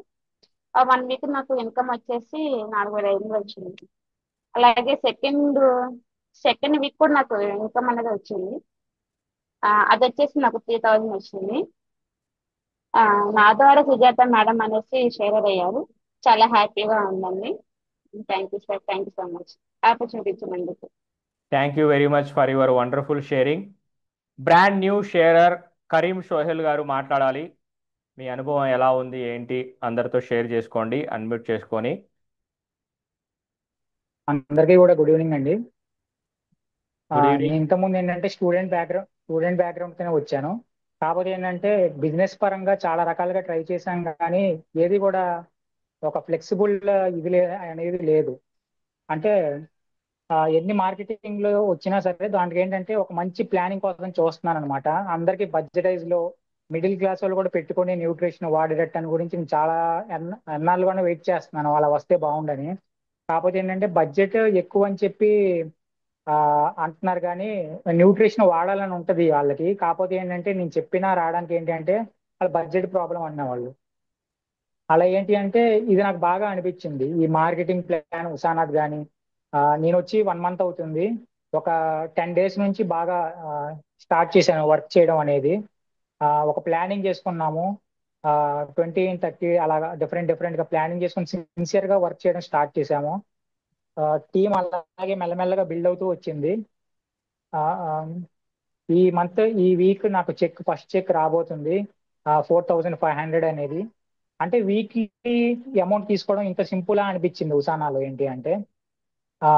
ఆ 1 వీక్ నాకు ఇన్కమ్ వచ్చేసి 4,500 వచ్చింది. అలాగే సెకండ్ వీక్ కూడా నాకు ఇన్కమ్ అనేది వచ్చింది. అది వచ్చేసి నాకు 3,000 వచ్చింది. ఆ, నా ద్వారా సుజాత మేడం అనేసి షేర్ అయ్యారు. చాలా హ్యాపీగా ఉందండి. Thank you sir, thank you so much opportunity ఇచ్చినందుకు. Thank you very much for your wonderful sharing. Brand new sharer Karim Sohel గారు మాట్లాడాలి. మీ అనుభవం ఎలా ఉంది ఏంటి అందరితో షేర్ చేసుకోండి అన్మ్యూట్ చేసుకొని. అందరికీ కూడా గుడ్ ఈవినింగ్ అండి. గుడ్ నేను ఈవినింగ్. ఇంతకుముందు ఏంటంటే స్టూడెంట్ బ్యాక్గ్రౌండ్తోనే వచ్చాను. కాకపోతే ఏంటంటే బిజినెస్ పరంగా చాలా రకాలుగా ట్రై చేశాం, కానీ ఏది కూడా ఒక ఫ్లెక్సిబుల్ అనేది లేదు. అంటే ఎన్ని మార్కెటింగ్ లో వచ్చినా సరే దానికి ఏంటంటే ఒక మంచి ప్లానింగ్ కోసం చూస్తున్నాను అనమాట. అందరికీ బడ్జెటైజ్ లో మిడిల్ క్లాస్ వాళ్ళు కూడా పెట్టుకొని న్యూట్రిషన్ వాడేటట్టు గురించి నేను చాలా ఎన్నాళ్ళుగానే వెయిట్ చేస్తున్నాను, అలా వస్తే బాగుండని. కాకపోతే ఏంటంటే బడ్జెట్ ఎక్కువ అని చెప్పి ఆ అంటున్నారు, కానీ న్యూట్రిషన్ వాడాలని ఉంటది వాళ్ళకి. కాకపోతే ఏంటంటే నేను చెప్పినా రావడానికి ఏంటి అంటే వాళ్ళ బడ్జెట్ ప్రాబ్లం అన్న వాళ్ళు. అలా ఏంటి అంటే ఇది నాకు బాగా అనిపించింది, ఈ మార్కెటింగ్ ప్లాన్ ఉసానాథ్ కానీ. నేను వచ్చి 1 మంత్ అవుతుంది. ఒక 10 days నుంచి బాగా స్టార్ట్ చేశాను వర్క్ చేయడం అనేది. ఒక ప్లానింగ్ చేసుకున్నాము. 20 30 అలాగా డిఫరెంట్ డిఫరెంట్ గా ప్లానింగ్ చేసుకుని సిన్సియర్ గా వర్క్ చేయడం స్టార్ట్ చేశాము. టీం అలాగే మెల్లమెల్లగా బిల్డ్ అవుతూ వచ్చింది. ఆ, ఆ, ఈ వీక్ నాకు ఫస్ట్ చెక్ రాబోతుంది. 4500 అనేది. అంటే వీక్లీ అమౌంట్ తీసుకోవడం ఇంత సింపుల్ అనిపించింది ఉసానాలో. ఏంటి అంటే ఆ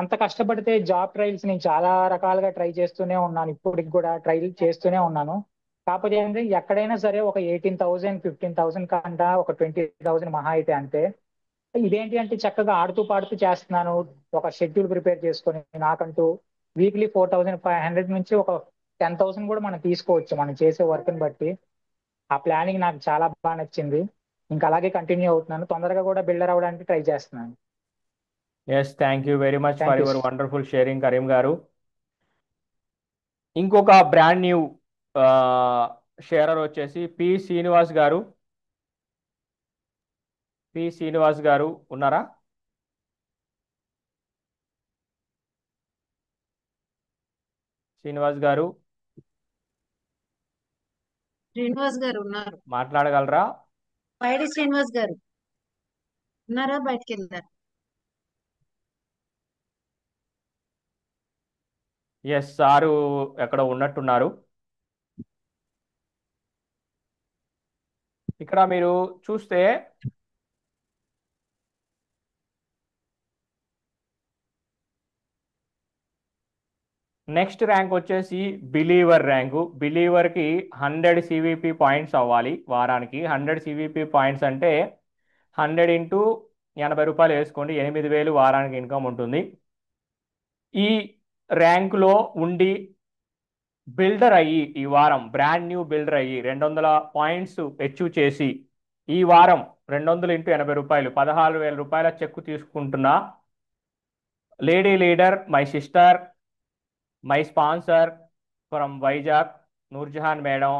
ఎంత కష్టపడితే జాబ్ ట్రయల్స్ నేను చాలా రకాలుగా ట్రై చేస్తూనే ఉన్నాను. ఇప్పటికి కూడా ట్రై చేస్తూనే ఉన్నాను. కాకపోతే ఏంటంటే ఎక్కడైనా సరే ఒక 18,000 15,000 కంటా ఒక 20,000 మహా అయితే అంతే. ఇదేంటి అంటే చక్కగా ఆడుతూ పాడుతూ చేస్తున్నాను. ఒక షెడ్యూల్ ప్రిపేర్ చేసుకొని నాకంటూ వీక్లీ 4500 నుంచి ఒక 10,000 కూడా మనం తీసుకోవచ్చు మనం చేసే వర్క్ ని బట్టి. ఆ ప్లానింగ్ నాకు చాలా బాగా నచ్చింది. ఇంకా అలాగే కంటిన్యూ అవుతున్నాను. తొందరగా కూడా బిల్డర్ అవ్వడానికి ట్రై చేస్తున్నాను. Yes, thank you very much for thank you. Your wonderful sharing Karim గారు. ఇంకొక బ్రాండ్ న్యూ షేరర్ వచ్చేసి పి శ్రీనివాస్ గారు ఉన్నారా? శ్రీనివాస్ గారు శ్రీనివాస్ గారు ఉన్నారు. మాట్లాడగలరా? పైడి శ్రీనివాస్ గారు ఉన్నారా? బయటికి వెళ్ళారు. ఎస్, సారు ఎక్కడ ఉన్నట్టున్నారు. ఇక్కడ మీరు చూస్తే నెక్స్ట్ ర్యాంక్ వచ్చేసి బిలీవర్ ర్యాంకు. బిలీవర్కి 100 సివిపి పాయింట్స్ అవ్వాలి వారానికి. 100 సివిపి పాయింట్స్ అంటే 100 ఇంటూ 80 రూపాయలు వేసుకోండి, 8,000 వారానికి ఇన్కమ్ ఉంటుంది. ఈ ర్యాంకులో ఉండి బిల్డర్ అయ్యి ఈ వారం బ్రాండ్ న్యూ బిల్డర్ అయ్యి 200 పాయింట్స్ అచీవ్ చేసి ఈ వారం 200 ఇంటూ 80 రూపాయలు 16,000 రూపాయల చెక్కు తీసుకుంటున్న lady leader, my sister, my sponsor from Vizag, Noorjahan madam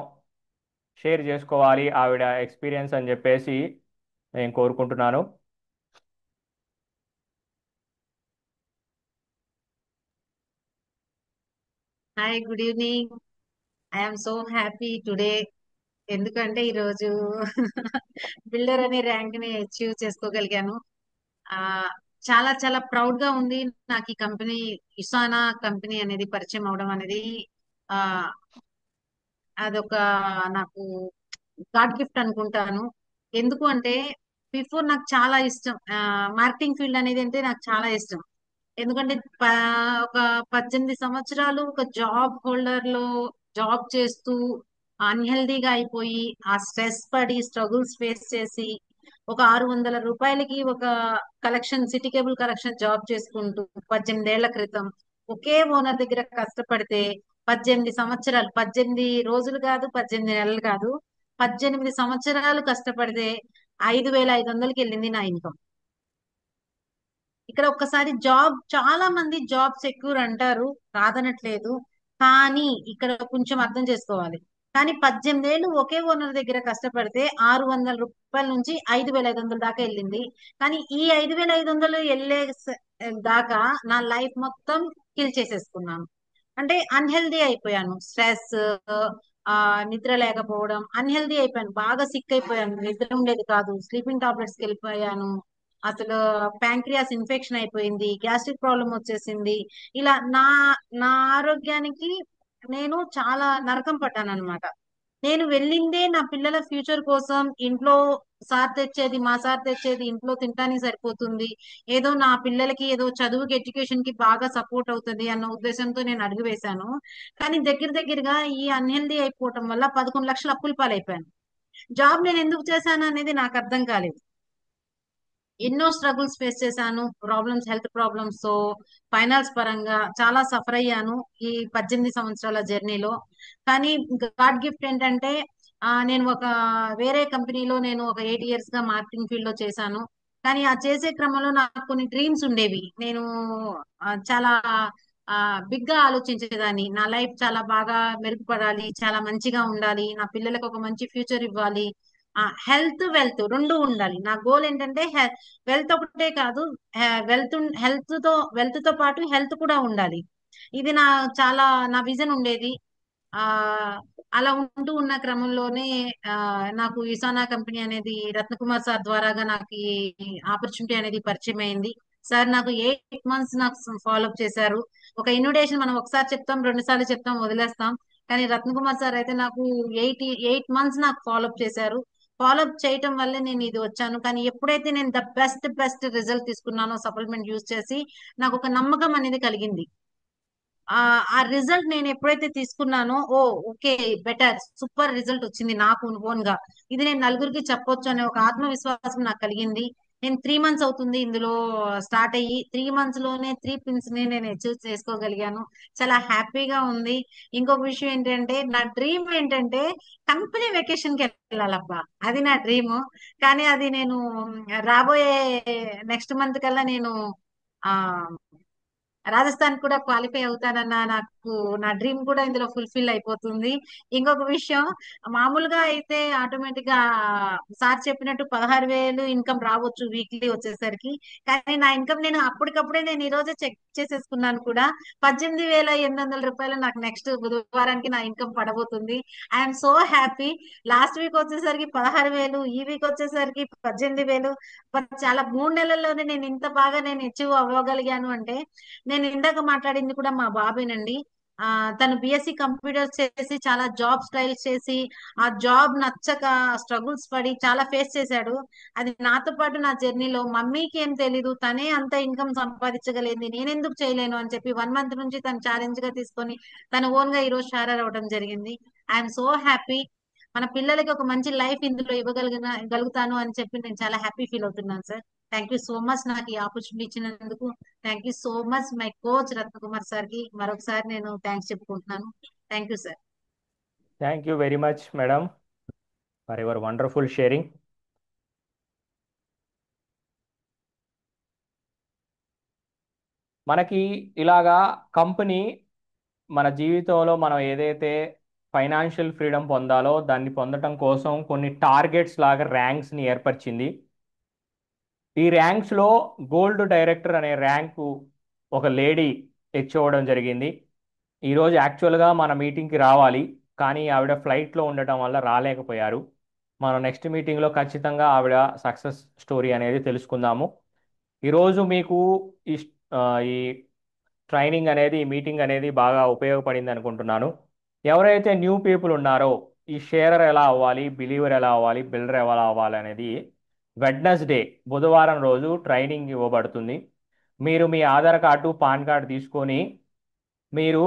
share చేసుకోవాలి ఆవిడ ఎక్స్పీరియన్స్ అని చెప్పేసి నేను కోరుకుంటున్నాను. Hi, good evening. I'm so happy today. ఎందుకంటే ఈరోజు బిల్డర్ అనే ర్యాంక్ ని అచీవ్ చేసుకోగలిగాను. ఆ చాలా చాలా ప్రౌడ్ గా ఉంది. నాకు ఈ కంపెనీ, ఇసానా కంపెనీ అనేది పరిచయం అవడం అనేది ఆ అదొక నాకు గాడ్ గిఫ్ట్ అనుకుంటాను. ఎందుకు అంటే బిఫోర్ నాకు చాలా ఇష్టం, మార్కెటింగ్ ఫీల్డ్ అనేది అంటే నాకు చాలా ఇష్టం. ఎందుకంటే ఒక 18 సంవత్సరాలు ఒక జాబ్ హోల్డర్ లో జాబ్ చేస్తూ అన్హెల్దీగా అయిపోయి ఆ స్ట్రెస్ పడి స్ట్రగుల్స్ ఫేస్ చేసి ఒక 600 రూపాయలకి ఒక collection, city cable collection job చేసుకుంటూ 18 ఏళ్ల క్రితం ఒకే ఓనర్ దగ్గర కష్టపడితే 18 సంవత్సరాలు, 18 రోజులు కాదు, 18 నెలలు కాదు, 18 సంవత్సరాలు కష్టపడితే 5,500కి వెళ్ళింది నా ఇన్కమ్. ఇక్కడ ఒక్కసారి జాబ్, చాలా మంది జాబ్ సెక్యూర్ అంటారు, కాదనట్లేదు. కానీ ఇక్కడ కొంచెం అర్థం చేసుకోవాలి. కానీ 18 ఏళ్ళు ఒకే ఓనర్ దగ్గర కష్టపడితే 600 రూపాయల నుంచి 5,500 దాకా వెళ్ళింది. కానీ ఈ 5,500 వెళ్ళే దాకా నా లైఫ్ మొత్తం కిల్ చేసేసుకున్నాను. అంటే అన్హెల్దీ అయిపోయాను. స్ట్రెస్, నిద్ర లేకపోవడం, అన్హెల్దీ అయిపోయాను. బాగా సిక్ అయిపోయాను. నిద్ర ఉండేది కాదు. స్లీపింగ్ టాబ్లెట్స్కి వెళ్ళిపోయాను. అసలు ప్యాంక్రియాస్ ఇన్ఫెక్షన్ అయిపోయింది, గ్యాస్ట్రిక్ ప్రాబ్లం వచ్చేసింది. ఇలా నా ఆరోగ్యానికి నేను చాలా నరకం పడ్డాను అనమాట. నేను వెళ్ళిందే నా పిల్లల ఫ్యూచర్ కోసం. ఇంట్లో మా సార్ తెచ్చేది ఇంట్లో తినడానికి సరిపోతుంది, ఏదో నా పిల్లలకి ఏదో చదువుకి, ఎడ్యుకేషన్ కి బాగా సపోర్ట్ అవుతుంది అన్న ఉద్దేశంతో నేను అడుగు వేశాను. కానీ దగ్గర దగ్గరగా ఈ అన్హెల్దీ అయిపోవటం వల్ల 11 లక్షల అప్పుల పాలైపోయాను. జాబ్ నేను ఎందుకు చేశాను అనేది నాకు అర్థం కాలేదు. ఎన్నో స్ట్రగుల్స్ ఫేస్ చేశాను, ప్రాబ్లమ్స్, హెల్త్ ప్రాబ్లమ్స్ తో, ఫైనాన్స్ పరంగా చాలా సఫర్ అయ్యాను ఈ 18 సంవత్సరాల జర్నీలో. కానీ గాడ్ గిఫ్ట్ ఏంటంటే నేను వేరే కంపెనీలో నేను ఒక 8 ఇయర్స్ గా మార్కెటింగ్ ఫీల్డ్ లో చేశాను. కానీ ఆ చేసే క్రమంలో నాకు కొన్ని డ్రీమ్స్ ఉండేవి. నేను చాలా బిగ్ గా ఆలోచించేదాన్ని. నా లైఫ్ చాలా బాగా మెరుగుపడాలి, చాలా మంచిగా ఉండాలి, నా పిల్లలకు ఒక మంచి ఫ్యూచర్ ఇవ్వాలి హెల్త్ వెల్త్ రెండు ఉండాలి. నా గోల్ ఏంటంటే వెల్త్ ఒకటే కాదు, వెల్త్ తో పాటు హెల్త్ కూడా ఉండాలి. ఇది చాలా నా విజన్ ఉండేది. ఆ అలా ఉంటూ ఉన్న క్రమంలోనే ఆ నాకు ఇసానా కంపెనీ అనేది రత్నకుమార్ సార్ ద్వారాగా నాకు ఈ ఆపర్చునిటీ అనేది పరిచయం అయింది. సార్ నాకు 8 మంత్స్ నాకు ఫాలో అప్ చేశారు. ఒక ఇన్విటేషన్ మనం ఒకసారి చెప్తాం, 2 సార్లు చెప్తాం, వదిలేస్తాం. కానీ రత్నకుమార్ సార్ అయితే నాకు 8 మంత్స్ నాకు ఫాలో అప్ చేశారు. ఫాలో అప్ చేయటం వల్లే నేను ఇది వచ్చాను. కానీ ఎప్పుడైతే నేను ద బెస్ట్ రిజల్ట్ తీసుకున్నానో సప్లిమెంట్ యూజ్ చేసి, నాకు ఒక నమ్మకం అనేది కలిగింది. ఆ రిజల్ట్ నేను ఎప్పుడైతే తీసుకున్నానో, ఓకే, బెటర్, సూపర్ రిజల్ట్ వచ్చింది నాకు ఓన్ గా. ఇది నేను నలుగురికి చెప్పొచ్చు అనే ఒక ఆత్మవిశ్వాసం నాకు కలిగింది. నేను 3 మంత్స్ అవుతుంది ఇందులో స్టార్ట్ అయ్యి, 3 మంత్స్ లోనే 3 పిన్స్ ని నేను అచీవ్ చేసుకోగలిగాను. చాలా హ్యాపీగా ఉంది. ఇంకొక విషయం ఏంటంటే, నా డ్రీమ్ ఏంటంటే కంపెనీ వెకేషన్ కి వెళ్ళాలబ్బా, అది నా డ్రీమ్. కానీ అది నేను రాబోయే నెక్స్ట్ మంత్ కల్లా నేను ఆ రాజస్థాన్ కూడా క్వాలిఫై అవుతానన్న నాకు నా డ్రీమ్ కూడా ఇందులో ఫుల్ఫిల్ అయిపోతుంది. ఇంకొక విషయం, మామూలుగా అయితే ఆటోమేటిక్ గా సార్ చెప్పినట్టు 16,000 ఇన్కమ్ రావచ్చు వీక్లీ వచ్చేసరికి. కానీ నా ఇన్కమ్ నేను అప్పటికప్పుడే నేను ఈ రోజే చెక్ చేసేసుకున్నాను కూడా. 18,800 రూపాయలు నాకు నెక్స్ట్ బుధవారానికి నా ఇన్కమ్ పడబోతుంది. I'm so happy. Last week వచ్చేసరికి 16,000, ఈ వీక్ వచ్చేసరికి 18,000. చాలా 3 నెలల్లోనే నేను ఇంత బాగా నేను అచీవ్ అవ్వగలిగాను అంటే, నేను ఇందాక మాట్లాడింది కూడా మా బాబేనండి. తను బిఎస్సి కంప్యూటర్స్ చేసి చాలా జాబ్స్ ట్రయల్స్ చేసి, ఆ జాబ్ నచ్చక స్ట్రగుల్స్ పడి చాలా ఫేస్ చేశాడు. అది నాతో పాటు నా జర్నీలో, మమ్మీకి ఏం తెలీదు, తనే అంత ఇన్కమ్ సంపాదించగలిగింది, నేనెందుకు చేయలేను అని చెప్పి 1 మంత్ నుంచి తను ఛాలెంజ్ గా తీసుకొని తన ఓన్ గా ఈ రోజు షారర్ అవడం జరిగింది. I'm so happy. మన పిల్లలకి ఒక మంచి లైఫ్ ఇందులో గలుగుతాను అని చెప్పి నేను చాలా హ్యాపీ ఫీల్ అవుతున్నాను sir. Thank you so much నాకు ఈ ఆపర్చునిటీ ఇచ్చినందుకు. Thank you so much my coach Ratnakumar sir కి మరొకసారి నేను థ్యాంక్స్ చెప్పుకుంటున్నాను. Thank you sir. Thank you very much madam for your wonderful sharing. మనకి ఇలాగా కంపెనీ మన జీవితంలో మనం ఏదైతే ఫైనాన్షియల్ ఫ్రీడమ్ పొందాలో దాన్ని పొందటం కోసం కొన్ని టార్గెట్స్ లాగా ర్యాంక్స్ని ఏర్పరిచింది. ఈ ర్యాంక్స్లో గోల్డ్ డైరెక్టర్ అనే ర్యాంకు ఒక లేడీ తెచ్చుకోవడం జరిగింది. ఈరోజు యాక్చువల్గా మన మీటింగ్కి రావాలి, కానీ ఆవిడ ఫ్లైట్లో ఉండటం వల్ల రాలేకపోయారు. మనం నెక్స్ట్ మీటింగ్లో ఖచ్చితంగా ఆవిడ సక్సెస్ స్టోరీ అనేది తెలుసుకుందాము. ఈరోజు మీకు ఈ ఆ, ఈ ట్రైనింగ్ అనేది, ఈ మీటింగ్ అనేది బాగా ఉపయోగపడింది అనుకుంటున్నాను. ఎవరైతే న్యూ పీపుల్ ఉన్నారో, ఈ షేరర్ ఎలా అవ్వాలి, బిలీవర్ ఎలా అవ్వాలి, బిల్డర్ ఎలా అవ్వాలి అనేది వెడ్నెస్డే బుధవారం రోజు ట్రైనింగ్ ఇవ్వబడుతుంది. మీరు మీ ఆధార్ కార్డు, పాన్ కార్డు తీసుకొని మీరు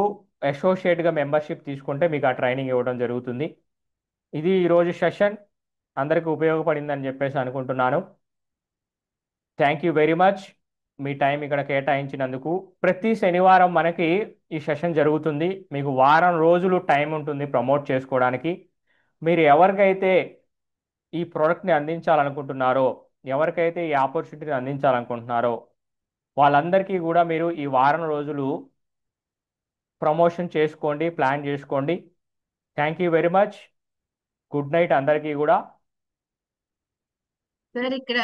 అసోసియేట్గా మెంబర్షిప్ తీసుకుంటే మీకు ఆ ట్రైనింగ్ ఇవ్వడం జరుగుతుంది. ఇది ఈరోజు సెషన్ అందరికీ ఉపయోగపడిందని చెప్పేసి అనుకుంటున్నాను. Thank you very much me time ఇక్కడ కేటాయించినందుకు. ప్రతి శనివారం మనకి ఈ సెషన్ జరుగుతుంది. మీకు వారం రోజులు టైం ఉంటుంది ప్రమోట్ చేసుకోవడానికి. మీరు ఎవరికైతే ఈ ప్రోడక్ట్ని అందించాలనుకుంటున్నారో, ఎవరికైతే ఈ ఆపర్చునిటీని అందించాలనుకుంటున్నారో వాళ్ళందరికీ కూడా మీరు ఈ వారం రోజులు ప్రమోషన్ చేసుకోండి, ప్లాన్ చేసుకోండి. Thank you very much. Good night అందరికీ కూడా. సార్ ఇక్కడ